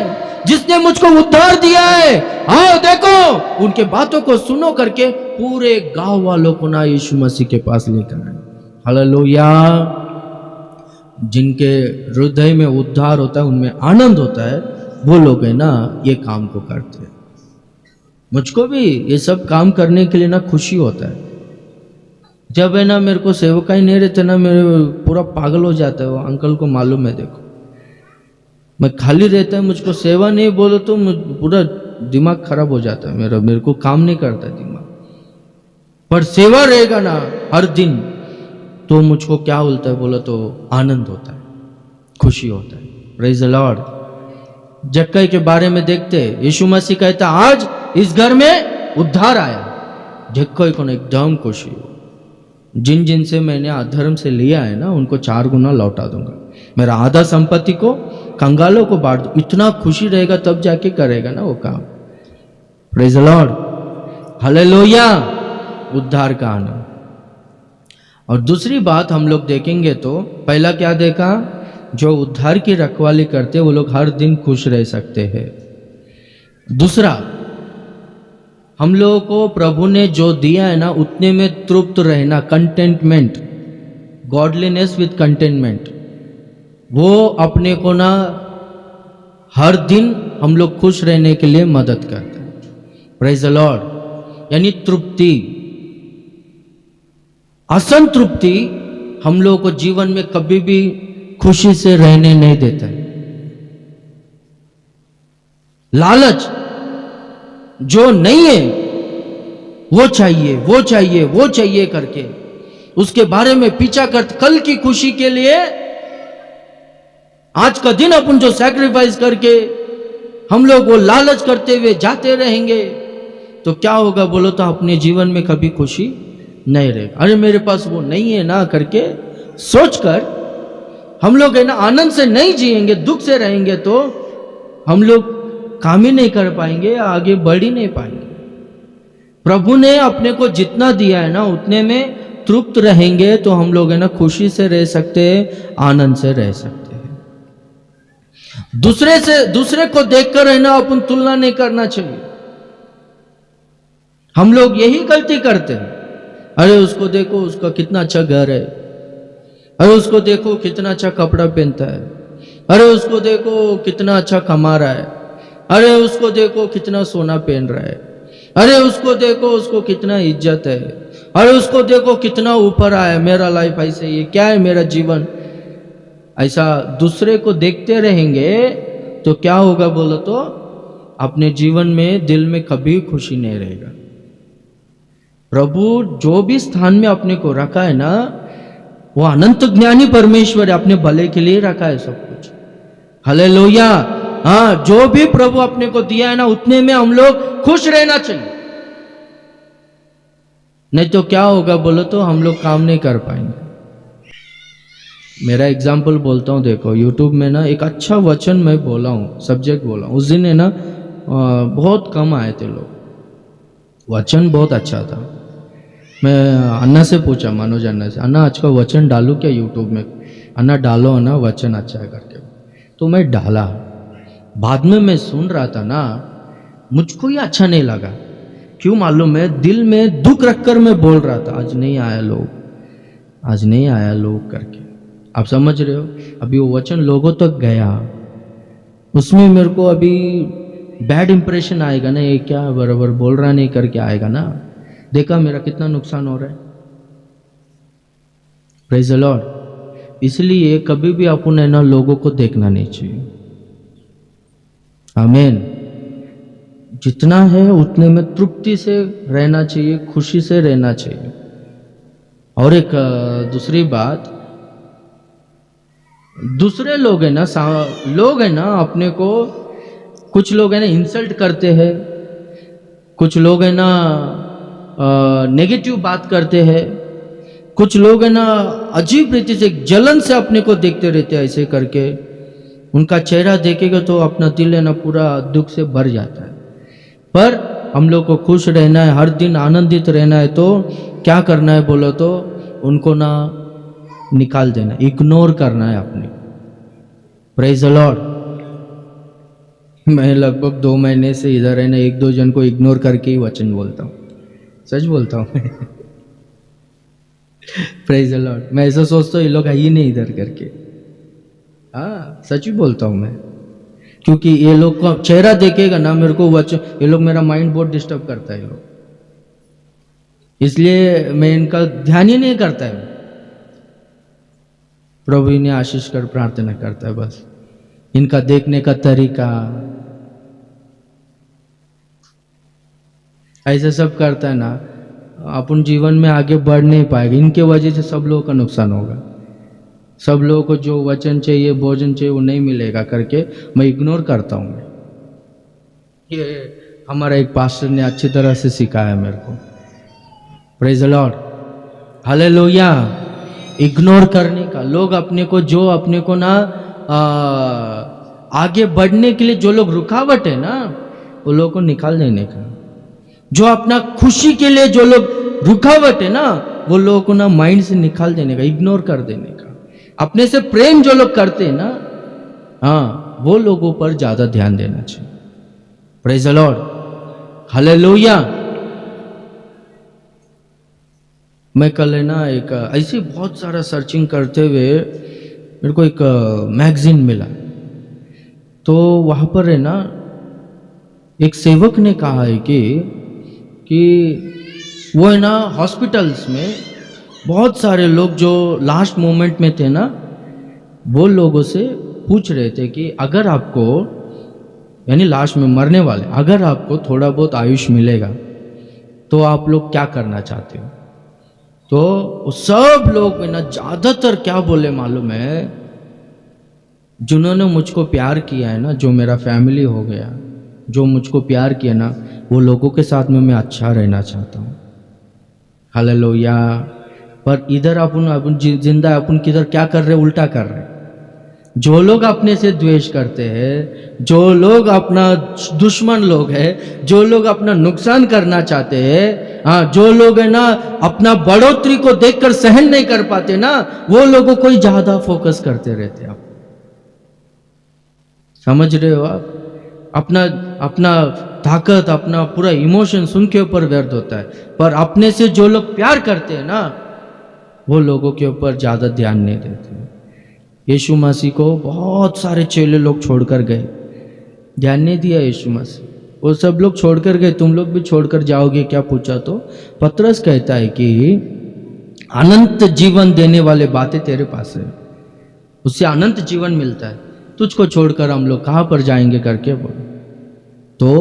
जिसने मुझको उद्धार दिया है। आओ देखो, उनके बातों को सुनो करके पूरे गांव वालों को ना यीशु मसीह के पास लेकर आए। हालेलुया। जिनके हृदय में उद्धार होता है, उनमें आनंद होता है, वो लोग है ना ये काम को करते हैं। मुझको भी ये सब काम करने के लिए ना खुशी होता है। जब है ना मेरे को सेवकाई नहीं रहते ना, मेरे पूरा पागल हो जाता है। वो अंकल को मालूम है, देखो मैं खाली रहता है, मुझको सेवा नहीं बोलो तो पूरा दिमाग खराब हो जाता है मेरा, मेरे को काम नहीं करता दिमाग। पर सेवा रहेगा ना हर दिन, तो मुझको क्या होता है बोलो तो आनंद होता है, खुशी होता है। Praise the Lord. जक्कई के बारे में देखते, यीशु मसीह कहता आज इस घर में उद्धार आया। जक्कई को एकदम खुशी हो, जिन जिन से मैंने अधर्म से लिया है ना, उनको 4 गुना लौटा दूंगा, मेरा आधा संपत्ति को कंगालों को बांट दो। इतना खुशी रहेगा तब जाके करेगा ना वो काम। Praise the Lord, hallelujah. उद्धार का आनंद। और दूसरी बात हम लोग देखेंगे तो पहला क्या देखा, जो उद्धार की रखवाली करते वो लोग हर दिन खुश रह सकते हैं। दूसरा, हम लोगों को प्रभु ने जो दिया है ना उतने में तृप्त रहना, कंटेंटमेंट, गॉडलीनेस विद कंटेंटमेंट, वो अपने को ना हर दिन हम लोग खुश रहने के लिए मदद करते हैं। Praise the Lord. यानी तृप्ति, असंतृप्ति हम लोगों को जीवन में कभी भी खुशी से रहने नहीं देता है। लालच जो नहीं है वो चाहिए, वो चाहिए, वो चाहिए करके उसके बारे में पीछा कर, कल की खुशी के लिए आज का दिन अपन जो सैक्रिफाइस करके हम लोग वो लालच करते हुए जाते रहेंगे तो क्या होगा बोलो तो अपने जीवन में कभी खुशी नहीं रहेगा। अरे मेरे पास वो नहीं है ना करके सोचकर हम लोग है ना आनंद से नहीं जिएंगे, दुख से रहेंगे, तो हम लोग काम ही नहीं कर पाएंगे, आगे बढ़ ही नहीं पाएंगे। प्रभु ने अपने को जितना दिया है ना उतने में तृप्त रहेंगे तो हम लोग है ना खुशी से रह सकते हैं, आनंद से रह सकते हैं। दूसरे को देखकर है ना अपन तुलना नहीं करना चाहिए। हम लोग यही गलती करते हैं। अरे उसको देखो, उसका कितना अच्छा घर है, अरे उसको देखो कितना अच्छा कपड़ा पहनता है, अरे उसको देखो कितना अच्छा कमा रहा है, अरे उसको देखो कितना सोना पहन रहा है, अरे उसको देखो उसको कितना इज्जत है, अरे उसको देखो कितना ऊपर आया, मेरा लाइफ ऐसे ही, क्या है मेरा जीवन। ऐसा दूसरे को देखते रहेंगे तो क्या होगा बोलो तो अपने जीवन में दिल में कभी खुशी नहीं रहेगा। प्रभु जो भी स्थान में अपने को रखा है ना, वो अनंत ज्ञानी परमेश्वर है, अपने भले के लिए रखा है सब कुछ। हालेलुया। हाँ, जो भी प्रभु अपने को दिया है ना, उतने में हम लोग खुश रहना चाहिए। नहीं तो क्या होगा बोलो तो, हम लोग काम नहीं कर पाएंगे। मेरा एग्जाम्पल बोलता हूँ, देखो यूट्यूब में ना एक अच्छा वचन मैं बोला हूँ, सब्जेक्ट बोला हूँ, उस दिन है ना बहुत कम आए थे लोग, वचन बहुत अच्छा था। मैं अन्ना से पूछा, मनोज अन्ना से, अन्ना आज का वचन डालूं क्या यूट्यूब में? अन्ना डालो, अन्ना वचन अच्छा है करके। तो मैं डाला। बाद में मैं सुन रहा था ना, मुझको ये अच्छा नहीं लगा। क्यों मालूम है? दिल में दुख रखकर मैं बोल रहा था, आज नहीं आया लोग, आज नहीं आया लोग करके। आप समझ रहे हो? अभी वो वचन लोगों तक गया, उसमें मेरे को अभी बैड इंप्रेशन आएगा ना, ये क्या बराबर बोल रहा नहीं करके आएगा ना। देखा मेरा कितना नुकसान हो रहा है। Praise the Lord. इसलिए कभी भी अपन है ना लोगों को देखना नहीं चाहिए। आमीन। जितना है उतने में तृप्ति से रहना चाहिए, खुशी से रहना चाहिए। और एक दूसरी बात, दूसरे लोग है ना, लोग है ना अपने को, कुछ लोग है ना इंसल्ट करते हैं, कुछ लोग है ना नेगेटिव बात करते हैं, कुछ लोग है ना अजीब रीति से जलन से अपने को देखते रहते हैं, ऐसे करके उनका चेहरा देखेगा तो अपना दिल है ना पूरा दुख से भर जाता है। पर हम लोग को खुश रहना है, हर दिन आनंदित रहना है, तो क्या करना है बोलो तो, उनको ना निकाल देना, इग्नोर करना है अपने। Praise the Lord. मैं लगभग 2 महीने से इधर है ना 1-2 जन को इग्नोर करके ही वचन बोलता हूँ, सच बोलता हूँ मैं। Praise the Lord. मैं ऐसा सोचता हूँ ये लोग है ही नहीं इधर करके। हाँ, सच ही बोलता हूँ मैं, क्योंकि ये लोग का चेहरा देखेगा ना मेरे को वचन, ये लोग मेरा माइंड बहुत डिस्टर्ब करता है ये लोग, इसलिए मैं इनका ध्यान ही नहीं करता है। प्रभु इन्हें आशीष कर प्रार्थना करता है, बस इनका देखने का तरीका ऐसे सब करता है ना, अपन जीवन में आगे बढ़ नहीं पाएगा। इनके वजह से सब लोगों का नुकसान होगा, सब लोगों को जो वचन चाहिए, भोजन चाहिए, वो नहीं मिलेगा करके मैं इग्नोर करता हूँ। ये हमारा एक पास्टर ने अच्छी तरह से सिखाया मेरे को। Praise the Lord. Hallelujah. Ignore करने का, लोग अपने को जो अपने को ना आगे बढ़ने के लिए जो लोग रुकावट है ना, वो लोगों को निकाल देने का। जो अपना खुशी के लिए जो लोग रुकावट है ना, वो लोगों को ना माइंड से निकाल देने का, इग्नोर कर देने का। अपने से प्रेम जो लोग करते हैं ना, हाँ, वो लोगों पर ज्यादा ध्यान देना चाहिए। Praise the Lord. हालेलुया। मैं कल है ना एक ऐसे बहुत सारा सर्चिंग करते हुए मेरे को एक मैगजीन मिला, तो वहाँ पर है ना एक सेवक ने कहा है कि वो है ना हॉस्पिटल्स में बहुत सारे लोग जो लास्ट मोमेंट में थे ना, वो लोगों से पूछ रहे थे कि अगर आपको, यानी लास्ट में मरने वाले, अगर आपको थोड़ा बहुत आयुष मिलेगा तो आप लोग क्या करना चाहते हो? तो सब लोग ना ज़्यादातर क्या बोले मालूम है, जिन्होंने मुझको प्यार किया है ना, जो मेरा फैमिली हो गया, जो मुझको प्यार किया ना, वो लोगों के साथ में मैं अच्छा रहना चाहता हूँ। हालेलुया। पर इधर अपन जिंदा अपन किधर क्या कर रहे, उल्टा कर रहे। जो लोग अपने से द्वेष करते हैं, जो लोग अपना दुश्मन लोग हैं, जो लोग अपना नुकसान करना चाहते हैं, हाँ, जो लोग है ना अपना बढ़ोतरी को देखकर सहन नहीं कर पाते ना, वो लोगों को ही ज्यादा फोकस करते रहते हैं। आप समझ रहे हो? आप अपना ताकत, अपना पूरा इमोशन उनके ऊपर व्यर्थ होता है, पर अपने से जो लोग प्यार करते हैं ना, वो लोगों के ऊपर ज्यादा ध्यान नहीं देते। यीशु मसीह को बहुत सारे चेले लोग छोड़कर गए, ध्यान नहीं दिया यीशु मसीह, वो सब लोग छोड़कर गए। तुम लोग भी छोड़कर जाओगे क्या पूछा तो पतरस कहता है कि अनंत जीवन देने वाले बातें तेरे पास है, उससे अनंत जीवन मिलता है, तुझको छोड़कर हम लोग कहाँ पर जाएंगे करके बोले। तो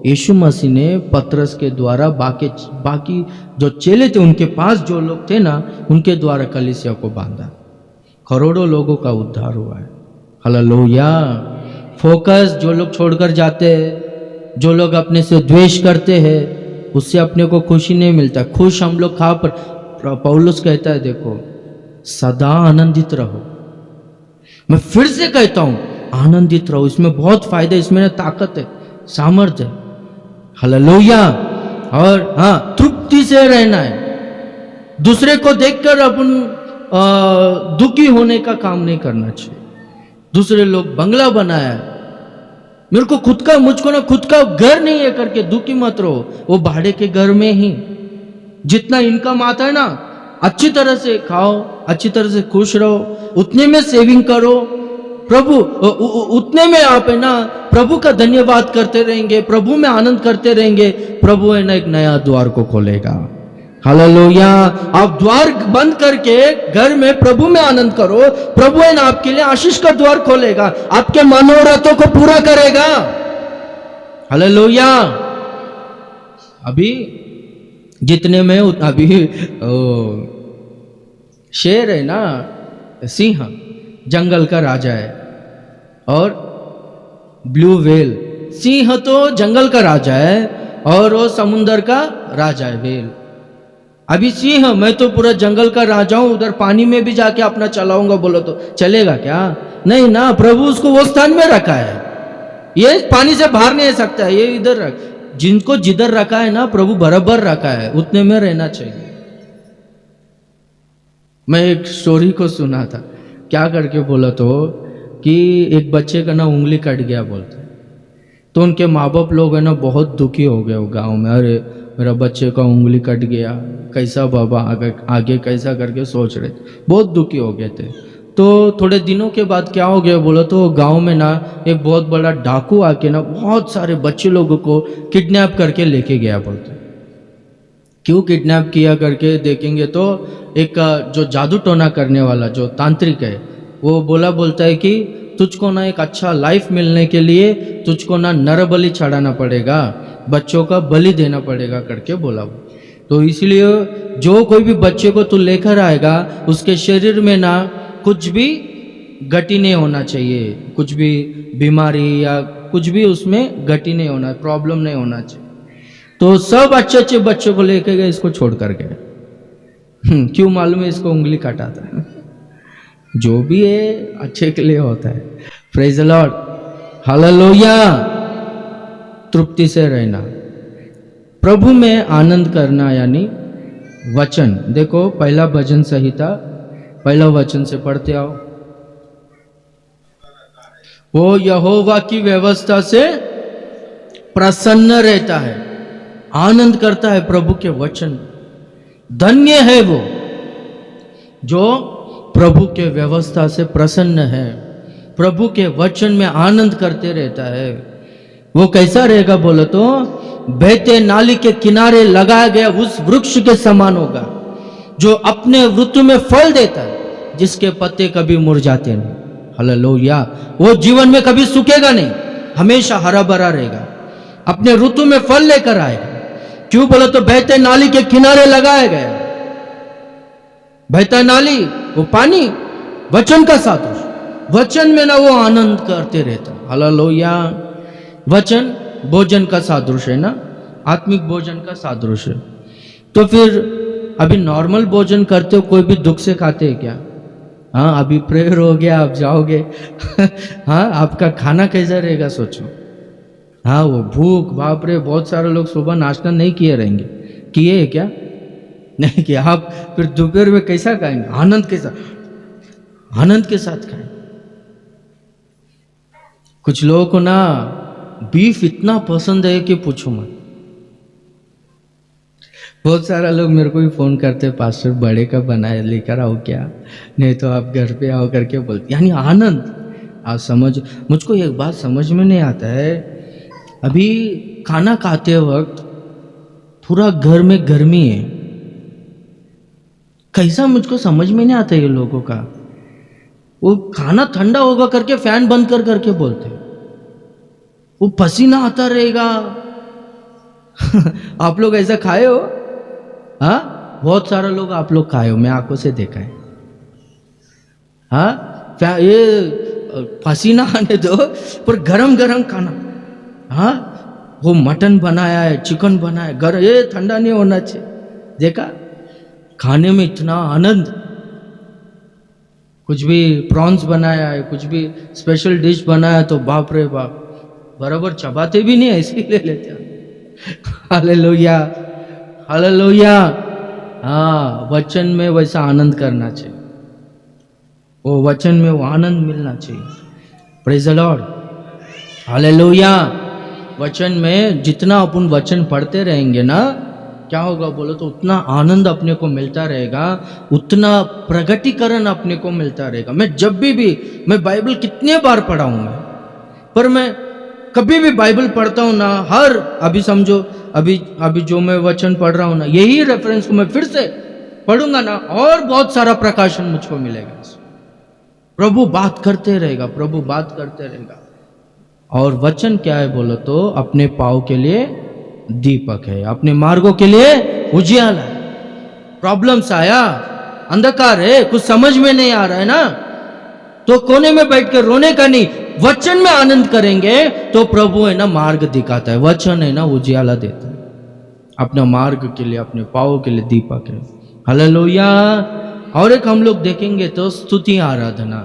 यीशु मसीह ने पतरस के द्वारा बाकी जो चेले थे उनके पास जो लोग थे ना, उनके द्वारा कलीसिया को बांधा। करोड़ों लोगों का उद्धार हुआ है। हालेलुया। फोकस जो लोग छोड़कर जाते हैं, जो लोग अपने से द्वेष करते हैं, उससे अपने को खुशी नहीं मिलता। खुश हम लोग खा पर पौलुस कहता है देखो सदा आनंदित रहो। मैं फिर से कहता हूं आनंदित रहो, इसमें बहुत फायदा, इसमें ताकत है, सामर्थ्य है। हालेलुया। और हाँ, तृप्ति से रहना है। दूसरे को देखकर अपन दुखी होने का काम नहीं करना चाहिए। दूसरे लोग बंगला बनाया है, मेरे को मुझको ना खुद का घर नहीं है करके दुखी मत रहो। वो भाड़े के घर में ही जितना इनकम आता है ना, अच्छी तरह से खाओ, अच्छी तरह से खुश रहो, उतने में सेविंग करो। प्रभु उतने में आप है ना प्रभु का धन्यवाद करते रहेंगे, प्रभु में आनंद करते रहेंगे, प्रभु है ना एक नया द्वार को खोलेगा। हालेलुया। आप द्वार बंद करके घर में प्रभु में आनंद करो, प्रभु है ना आपके लिए आशीष का द्वार खोलेगा, आपके मनोरथों को पूरा करेगा। हालेलुया। अभी जितने में अभी शेर है ना, सिंह जंगल का राजा है, और ब्लू व्हेल, सिंह तो जंगल का राजा है और वो समुंदर का राजा है व्हेल। अभी सिंह मैं तो पूरा जंगल का राजा हूं, उधर पानी में भी जाके अपना चलाऊंगा बोलो तो चलेगा क्या? नहीं ना, प्रभु उसको वो स्थान में रखा है, ये पानी से बाहर नहीं आ सकता है, ये इधर रख, जिनको जिधर रखा है ना प्रभु बराबर रखा है, उतने में रहना चाहिए। मैं एक स्टोरी को सुना था, क्या करके बोला तो कि एक बच्चे का ना उंगली कट गया बोलते, तो उनके माँ बाप लोग है ना बहुत दुखी हो गए वो गाँव में, अरे मेरा बच्चे का उंगली कट गया, कैसा बाबा आगे कैसा करके सोच रहे थे, बहुत दुखी हो गए थे। तो थोड़े दिनों के बाद क्या हो गया बोला तो गांव में ना एक बहुत बड़ा डाकू आके ना बहुत सारे बच्चे लोगों को किडनैप करके लेके गया बोलते। क्यों किडनैप किया करके देखेंगे तो एक जो जादू टोना करने वाला जो तांत्रिक है वो बोलता है कि तुझको ना एक अच्छा लाइफ मिलने के लिए तुझको ना नर बलि चढ़ाना पड़ेगा, बच्चों का बलि देना पड़ेगा करके बोला वो। तो इसलिए जो कोई भी बच्चे को तू लेकर आएगा उसके शरीर में ना कुछ भी गति नहीं होना चाहिए, कुछ भी बीमारी या कुछ भी उसमें गति नहीं होना, प्रॉब्लम नहीं होना चाहिए। तो सब अच्छे अच्छे बच्चों को लेके गए, इसको छोड़ कर गए। क्यों मालूम है? इसको उंगली काटा था। जो भी है अच्छे के लिए होता है। Praise the Lord. हालेलुया। तृप्ति से रहना, प्रभु में आनंद करना, यानी वचन। देखो पहला भजन संहिता पहला वचन से पढ़ते आओ। वो यहोवा की व्यवस्था से प्रसन्न रहता है, आनंद करता है प्रभु के वचन। धन्य है वो जो प्रभु के व्यवस्था से प्रसन्न है, प्रभु के वचन में आनंद करते रहता है। वो कैसा रहेगा बोलो तो बहते नाली के किनारे लगाया गया उस वृक्ष के समान होगा जो अपने ऋतु में फल देता है, जिसके पत्ते कभी मुरझाते नहीं। हालेलुया। वो जीवन में कभी सूखेगा नहीं, हमेशा हरा भरा रहेगा, अपने ऋतु में फल लेकर आएगा। क्यों बोलो तो बहते नाली के किनारे लगाया गया। बहता नाली वो पानी वचन का सादृश्य, वचन में ना वो आनंद करते रहता। हालेलुया। वचन भोजन का सादृश्य है ना, आत्मिक भोजन का सादृश्य। तो फिर अभी नॉर्मल भोजन करते हो, कोई भी दुख से खाते हैं क्या? हाँ, अभी प्रेयर हो गया, आप जाओगे हाँ, आपका खाना कैसा रहेगा सोचो। हाँ, वो भूख, बाप रे, बहुत सारे लोग सुबह नाश्ता नहीं किए रहेंगे, किए है क्या? नहीं किया। आप फिर दोपहर में कैसा खाएंगे? आनंद के साथ, आनंद के साथ खाएं। कुछ लोगों को ना बीफ इतना पसंद है कि पूछो मत। बहुत सारा लोग मेरे को भी फोन करते, पास्टर बड़े का बनाए लेकर आओ क्या, नहीं तो आप घर पे आओ करके बोलते, यानी आनंद। आप समझ, मुझको एक बात समझ में नहीं आता है, अभी खाना खाते वक्त पूरा घर में गर्मी है, कैसा मुझको समझ में नहीं आता ये लोगों का। वो खाना ठंडा होगा करके फैन बंद कर करके बोलते, वो पसीना आता रहेगा, आप लोग ऐसा खाए हो? हाँ, बहुत सारा लोग आप लोग खाए हो, मैं आंखों से देखा है। हाँ, ये पसीना आने दो, पर गरम गरम खाना। हाँ, वो मटन बनाया है, चिकन बनाया है, गरम, ये ठंडा नहीं होना चाहिए। देखा, खाने में इतना आनंद। कुछ भी प्रॉन्स बनाया है, कुछ भी स्पेशल डिश बनाया तो बाप रे बाप, बराबर चबाते भी नहीं, ऐसे ही ले लेते हैं। Hallelujah, hallelujah. हाँ, वचन में वैसा आनंद करना चाहिए, वो वचन में वो आनंद मिलना चाहिए। Praise the Lord, hallelujah. वचन में जितना अपन वचन पढ़ते रहेंगे ना, क्या होगा बोलो तो उतना आनंद अपने को मिलता रहेगा, उतना प्रगटीकरण अपने को मिलता रहेगा। मैं जब भी मैं बाइबल कितने बार पढ़ा हूं मैं, पर मैं कभी भी बाइबल पढ़ता हूं ना, हर अभी समझो अभी जो मैं वचन पढ़ रहा हूं ना, यही रेफरेंस को मैं फिर से पढ़ूंगा ना, और बहुत सारा प्रकाशन मुझको मिलेगा। प्रभु बात करते रहेगा, प्रभु बात करते रहेगा। और वचन क्या है बोलो तो अपने पाँव के लिए दीपक है, अपने मार्गों के लिए उजियाला है। प्रॉब्लम्स आया, अंधकार है, कुछ समझ में नहीं आ रहा है ना, तो कोने में बैठकर रोने का नहीं, वचन में आनंद करेंगे तो प्रभु है ना मार्ग दिखाता है, वचन है ना उजियाला देता है। अपना मार्ग के लिए, अपने पाँव के लिए दीपक है। हालेलुया। और एक हम लोग देखेंगे तो स्तुति आराधना,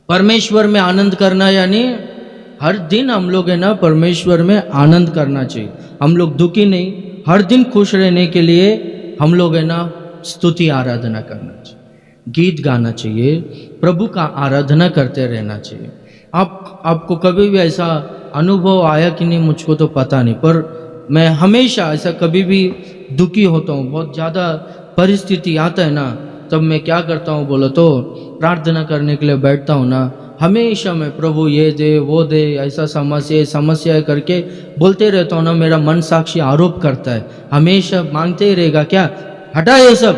परमेश्वर में आनंद करना, यानी हर दिन हम लोग है ना परमेश्वर में आनंद करना चाहिए। हम लोग दुखी नहीं, हर दिन खुश रहने के लिए हम लोग है ना स्तुति आराधना करना चाहिए, गीत गाना चाहिए, प्रभु का आराधना करते रहना चाहिए। आपको कभी भी ऐसा अनुभव आया कि नहीं मुझको तो पता नहीं, पर मैं हमेशा ऐसा कभी भी दुखी होता हूँ, बहुत ज़्यादा परिस्थिति आता है ना, तब मैं क्या करता हूँ बोलो तो प्रार्थना करने के लिए बैठता हूँ ना, हमेशा मैं प्रभु ये दे वो दे, ऐसा समस्या करके बोलते रहता हूँ ना। मेरा मन साक्षी आरोप करता है, हमेशा मांगते ही रहेगा क्या, हटा ये सब।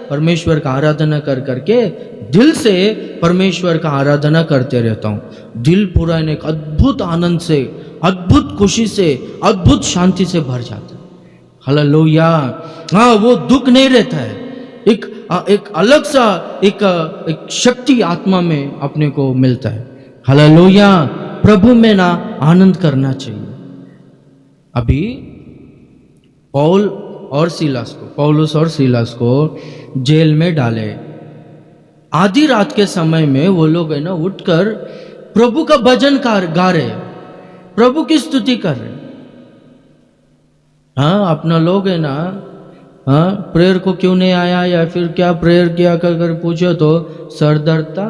परमेश्वर का आराधना कर करके दिल से परमेश्वर का आराधना करते रहता हूँ। दिल पूरा एक अद्भुत आनंद से, अद्भुत खुशी से, अद्भुत शांति से भर जाता है। हालेलुया। हाँ, वो दुख नहीं रहता है, एक अलग सा एक शक्ति आत्मा में अपने को मिलता है। हालेलुया। प्रभु में ना आनंद करना चाहिए। अभी पौलुस और सीलास को जेल में डाले, आधी रात के समय में वो लोग है ना उठकर प्रभु का भजन गा रहे, प्रभु की स्तुति कर रहे। हाँ, अपना लोग है ना, हाँ, प्रेयर को क्यों नहीं आया या फिर क्या प्रेयर किया कर पूछो तो सर दर्द था,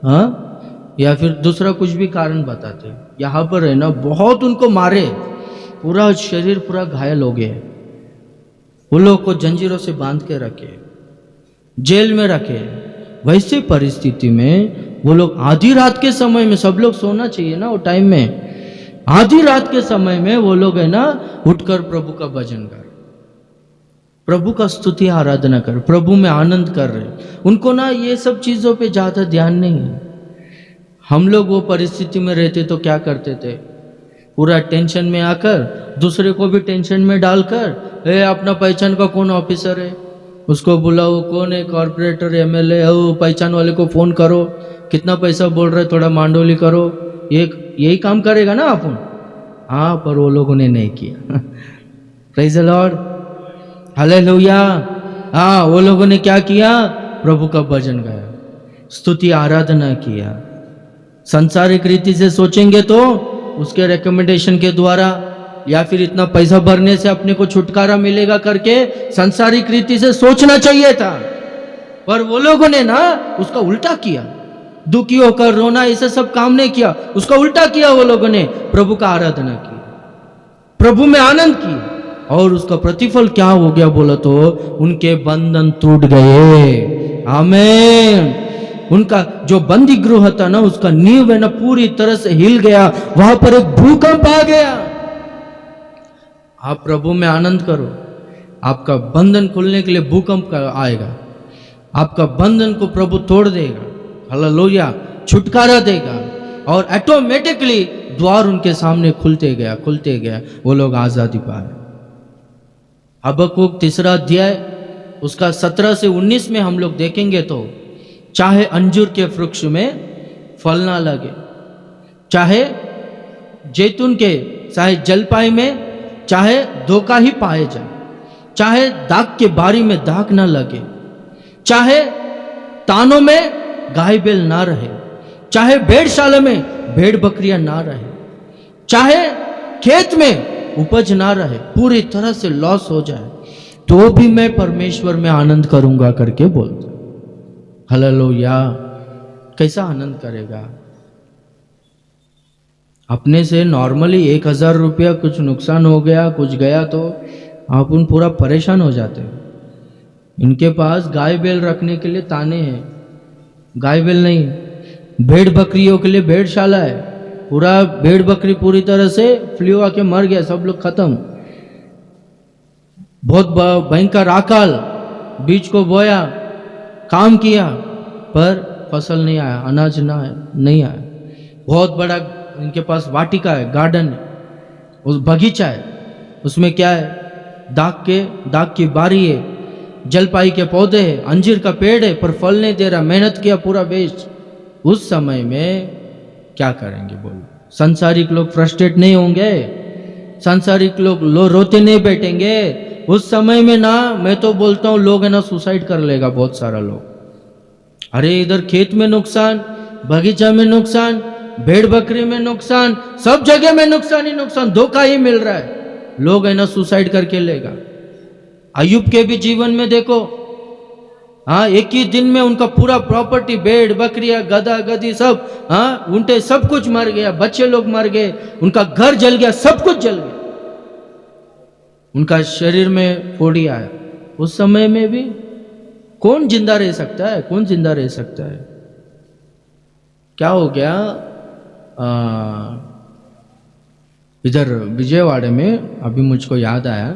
हाँ, या फिर दूसरा कुछ भी कारण बताते। यहाँ पर है ना बहुत उनको मारे, पूरा शरीर पूरा घायल हो गया, वो लोग को जंजीरों से बांध के रखे, जेल में रखे। वैसे परिस्थिति में वो लोग आधी रात के समय में, सब लोग सोना चाहिए ना वो टाइम में, आधी रात के समय में वो लोग है ना उठकर प्रभु का भजन कर, प्रभु का स्तुति आराधना कर, प्रभु में आनंद कर रहे। उनको ना ये सब चीज़ों पे ज़्यादा ध्यान नहीं है। हम लोग वो परिस्थिति में रहते तो क्या करते थे, पूरा टेंशन में आकर दूसरे को भी टेंशन में डालकर, अपना पहचान का कौन ऑफिसर है उसको बुलाओ, कौन है कॉर्पोरेटर एमएलए, पहचान वाले को फ़ोन करो, कितना पैसा बोल रहे, थोड़ा मांडोली करो, यही काम करेगा ना अपन। हाँ, पर वो लोगों ने नहीं किया। Praise the Lord, hallelujah. हाँ, वो लोगों ने क्या किया, प्रभु का भजन गाया, स्तुति आराधना किया। संसारिक रीति से सोचेंगे तो उसके रिकमेंडेशन के द्वारा या फिर इतना पैसा भरने से अपने को छुटकारा मिलेगा करके संसारिक रीति से सोचना चाहिए था, पर वो लोगों ने ना उसका उल्टा किया। दुखी होकर रोना, ऐसा सब काम नहीं किया, उसका उल्टा किया। वो लोगों ने प्रभु का आराधना की, प्रभु में आनंद किया, और उसका प्रतिफल क्या हो गया बोला तो उनके बंधन टूट गए। आमीन। उनका जो बंदी गृह था ना, उसका नींव है ना पूरी तरह से हिल गया, वहां पर एक भूकंप आ गया। आप प्रभु में आनंद करो, आपका बंधन खुलने के लिए भूकंप आएगा, आपका बंधन को प्रभु तोड़ देगा। हालेलुया, छुटकारा देगा, और ऑटोमेटिकली द्वार उनके सामने खुलते गया, वो लोग आज़ादी पाए। हबक्कुक 3 अध्याय उसका 17 से 19 में हम लोग देखेंगे तो चाहे अंजूर के वृक्ष में फल ना लगे, चाहे जैतून के, चाहे जलपाई में चाहे धोखा ही पाए जाए, चाहे दाग के बारी में दाग ना लगे, चाहे तानों में गाय बैल ना रहे, चाहे भेड़शाला में भेड़ बकरियां ना रहे, चाहे खेत में उपज ना रहे, पूरी तरह से लॉस हो जाए, तो भी मैं परमेश्वर में आनंद करूंगा करके बोलते। हालेलुया। कैसा आनंद करेगा? अपने से नॉर्मली 1000 रुपया कुछ नुकसान हो गया, कुछ गया तो अपन पूरा परेशान हो जाते हैं। इनके पास गाय बैल रखने के लिए ताने हैं, गाय बैल नहीं, भेड़ बकरियों के लिए भेड़शाला है, पूरा भेड़ बकरी पूरी तरह से फ्लू आके मर गया, सब लोग खत्म। बहुत भयंकर अकाल, बीज को बोया, काम किया, पर फसल नहीं आया, अनाज नहीं आया। बहुत बड़ा इनके पास वाटिका है, गार्डन है, उस बगीचा है, उसमें क्या है, दाग की बारी है, जलपाई के पौधे हैं, अंजीर का पेड़ है, पर फल नहीं दे रहा, मेहनत किया पूरा वेस्ट। उस समय में क्या करेंगे बोलो? संसारिक लोग फ्रस्ट्रेट नहीं होंगे? संसारिक लोग रोते नहीं बैठेंगे? उस समय में ना, मैं तो बोलता हूँ लोग है ना सुसाइड कर लेगा, बहुत सारा लोग। अरे इधर खेत में नुकसान, बगीचा में नुकसान, भेड़ बकरी में नुकसान, सब जगह में नुकसान ही नुकसान, धोखा ही मिल रहा है, लोग है ना सुसाइड करके लेगा। अय्यूब के भी जीवन में देखो, हाँ, एक ही दिन में उनका पूरा प्रॉपर्टी, भेड़ बकरियां, गधा गधी सब, हाँ, उनके सब कुछ मर गया, बच्चे लोग मर गए, उनका घर जल गया, सब कुछ जल गया, उनका शरीर में फोड़ी आया। उस समय में भी कौन जिंदा रह सकता है? कौन जिंदा रह सकता है? क्या हो गया, इधर विजयवाड़ा में अभी मुझको याद आया,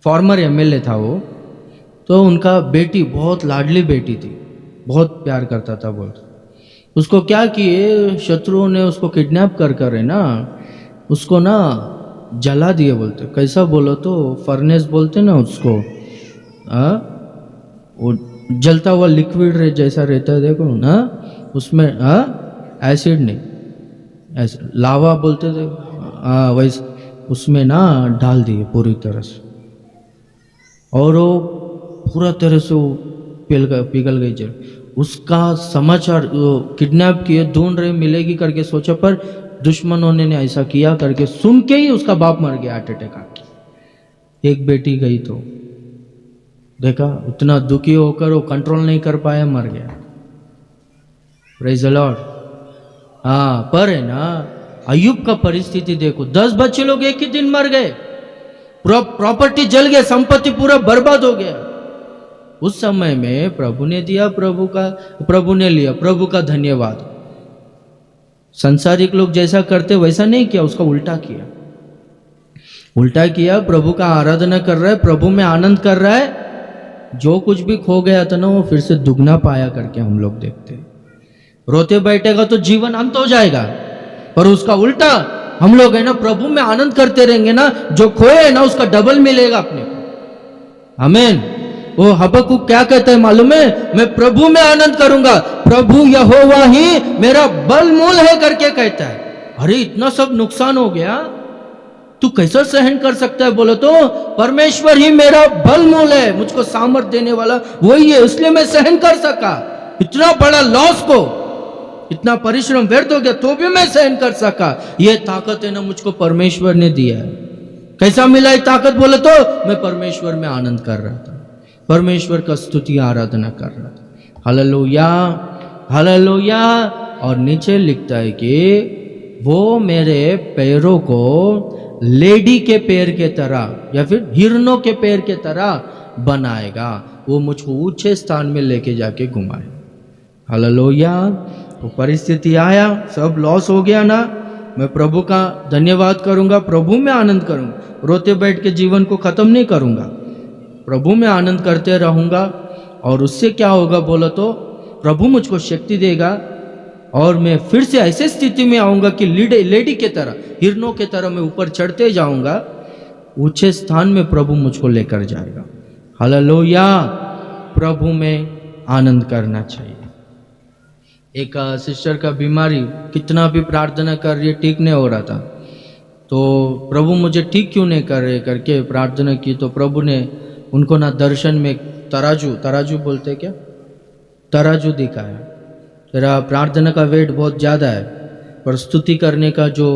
फॉर्मर एमएलए था वो, तो उनका बेटी, बहुत लाडली बेटी थी, बहुत प्यार करता था बोलते। उसको क्या किए, शत्रुओं ने उसको किडनैप कर है ना, उसको ना जला दिए बोलते। कैसा बोलो तो फर्नेस बोलते ना उसको, वो जलता हुआ लिक्विड जैसा रहता है, देखो ना, उसमें एसिड नहीं, ऐसे लावा बोलते थे, वैसे उसमें ना डाल दिए पूरी तरह से, और वो पूरा तरह से वो पिघल गई जल। उसका समाचार किडनैप किए, ढूंढ रहे, मिलेगी करके सोचा, पर दुश्मनों ने ऐसा किया करके सुन के ही उसका बाप मर गया हार्ट अटैक आके। एक बेटी गई तो देखा, उतना दुखी होकर वो कंट्रोल नहीं कर पाया, मर गया। Praise the Lord. हाँ, पर है ना, अय्यूब का परिस्थिति देखो, 10 बच्चे लोग एक ही दिन मर गए, प्रॉपर्टी जल गया, संपत्ति पूरा बर्बाद हो गया। उस समय में प्रभु ने दिया, प्रभु ने लिया, प्रभु का धन्यवाद। संसारिक लोग जैसा करते वैसा नहीं किया, उसका उल्टा किया, प्रभु का आराधना कर रहा है, प्रभु में आनंद कर रहा है। जो कुछ भी खो गया था ना, वो फिर से दुगना पाया करके हम लोग देखते हैं। रोते बैठेगा तो जीवन अंत हो जाएगा, पर उसका उल्टा हम लोग है ना प्रभु में आनंद करते रहेंगे ना, जो खोए है ना उसका डबल मिलेगा अपने को। आमीन। वो हबक्कुक क्या कहता है मालूम है? मैं प्रभु में आनंद करूंगा, प्रभु यहोवा ही मेरा बल मूल है करके कहता है। अरे इतना सब नुकसान हो गया, तू कैसा सहन कर सकता है? बोलो तो परमेश्वर ही मेरा बल मूल है, मुझको सामर्थ देने वाला वही है, इसलिए मैं सहन कर सका। इतना बड़ा लॉस को, इतना परिश्रम व्यर्थ हो गया तो भी मैं सहन कर सका। ये ताकत है ना मुझको परमेश्वर ने दिया है। कैसा मिला ये ताकत? बोले तो मैं परमेश्वर में आनंद कर रहा था, परमेश्वर का स्तुति आराधना कर रहा था। Hallelujah, hallelujah. और नीचे लिखता है कि वो मेरे पैरों को लेडी के पैर के तरह या फिर हिरणों के पैर के तरह बनाएगा, वो मुझको ऊंचे स्थान में लेके जाके घुमाए। हालेलुया। तो परिस्थिति आया, सब लॉस हो गया ना, मैं प्रभु का धन्यवाद करूंगा, प्रभु में आनंद करूंगा, रोते बैठ के जीवन को खत्म नहीं करूंगा, प्रभु में आनंद करते रहूंगा। और उससे क्या होगा बोलो तो प्रभु मुझको शक्ति देगा, और मैं फिर से ऐसे स्थिति में आऊंगा कि लेडी के तरह, हिरणों के तरह मैं ऊपर चढ़ते जाऊंगा, ऊंचे स्थान में प्रभु मुझको लेकर जाएगा। हालेलुया। प्रभु में आनंद करना चाहिए। एक सिस्टर का बीमारी, कितना भी प्रार्थना कर रही है, ठीक नहीं हो रहा था। तो प्रभु मुझे ठीक क्यों नहीं कर रहे करके प्रार्थना की, तो प्रभु ने उनको ना दर्शन में तराजू बोलते क्या, तराजू दिखाया। तेरा प्रार्थना का वेट बहुत ज़्यादा है, पर स्तुति करने का जो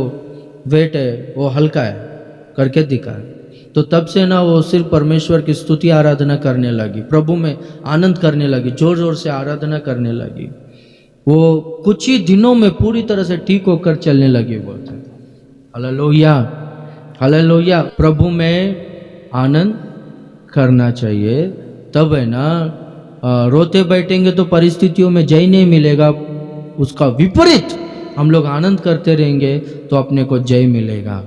वेट है वो हल्का है करके दिखाया। तो तब से ना वो सिर्फ परमेश्वर की स्तुति आराधना करने लगी, प्रभु में आनंद करने लगी, जोर जोर से आराधना करने लगी। वो कुछ ही दिनों में पूरी तरह से ठीक होकर चलने लगी। बोलते हालेलुया, हालेलुया। प्रभु में आनंद करना चाहिए, तब है ना। रोते बैठेंगे तो परिस्थितियों में जय नहीं मिलेगा, उसका विपरीत हम लोग आनंद करते रहेंगे तो अपने को जय मिलेगा।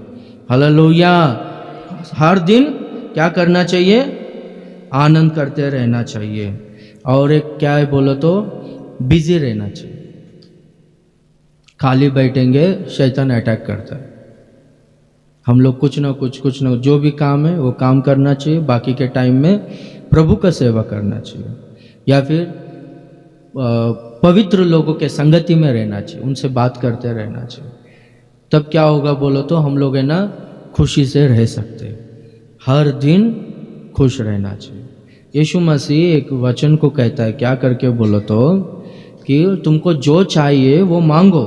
हालेलुया। हर दिन क्या करना चाहिए, आनंद करते रहना चाहिए। और एक क्या है बोलो तो, बिजी रहना चाहिए। खाली बैठेंगे शैतान अटैक करता है। हम लोग कुछ ना कुछ जो भी काम है वो काम करना चाहिए, बाकी के टाइम में प्रभु का सेवा करना चाहिए, या फिर पवित्र लोगों के संगति में रहना चाहिए, उनसे बात करते रहना चाहिए। तब क्या होगा बोलो तो, हम लोग है ना खुशी से रह सकते हैं। हर दिन खुश रहना चाहिए। यीशु मसीह एक वचन को कहता है, क्या करके बोलो तो, कि तुमको जो चाहिए वो मांगो,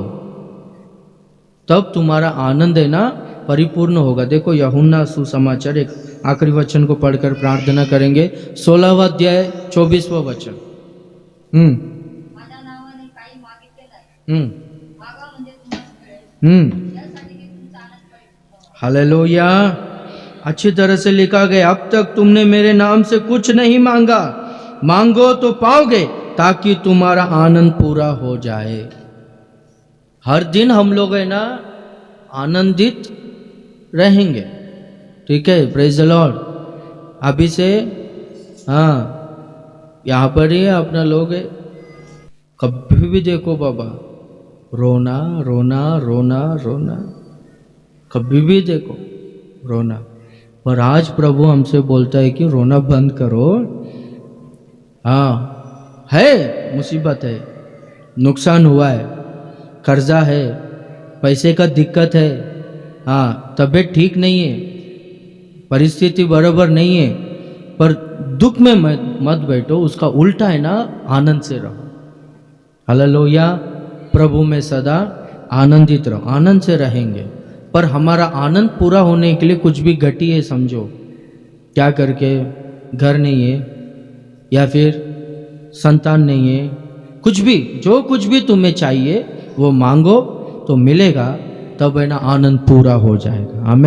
तब तुम्हारा आनंद है ना परिपूर्ण होगा। देखो यूहन्ना सुसमाचार एक आखिरी वचन को पढ़कर प्रार्थना करेंगे, 16वां अध्याय 24वां वचन। हालेलुया। अच्छी तरह से लिखा गया, अब तक तुमने मेरे नाम से कुछ नहीं मांगा, मांगो तो पाओगे, ताकि तुम्हारा आनंद पूरा हो जाए। हर दिन हम लोग है ना आनंदित रहेंगे, ठीक है। Praise the Lord. अभी से यहाँ पर ही अपना लोग है, कभी भी देखो बाबा रोना रोना रोना रोना, कभी भी देखो रोना। पर आज प्रभु हमसे बोलता है कि रोना बंद करो। है मुसीबत है, नुकसान हुआ है, कर्जा है, पैसे का दिक्कत है, तबीयत ठीक नहीं है, परिस्थिति बराबर नहीं है, पर दुख में मत बैठो, उसका उल्टा है ना आनंद से रहो। हालेलुया। प्रभु में सदा आनंदित रहो, आनंद से रहेंगे। पर हमारा आनंद पूरा होने के लिए कुछ भी घटी है समझो, क्या करके, घर नहीं है या फिर संतान नहीं है, कुछ भी, जो कुछ भी तुम्हें चाहिए वो मांगो तो मिलेगा, तब है ना आनंद पूरा हो जाएगा। आमीन।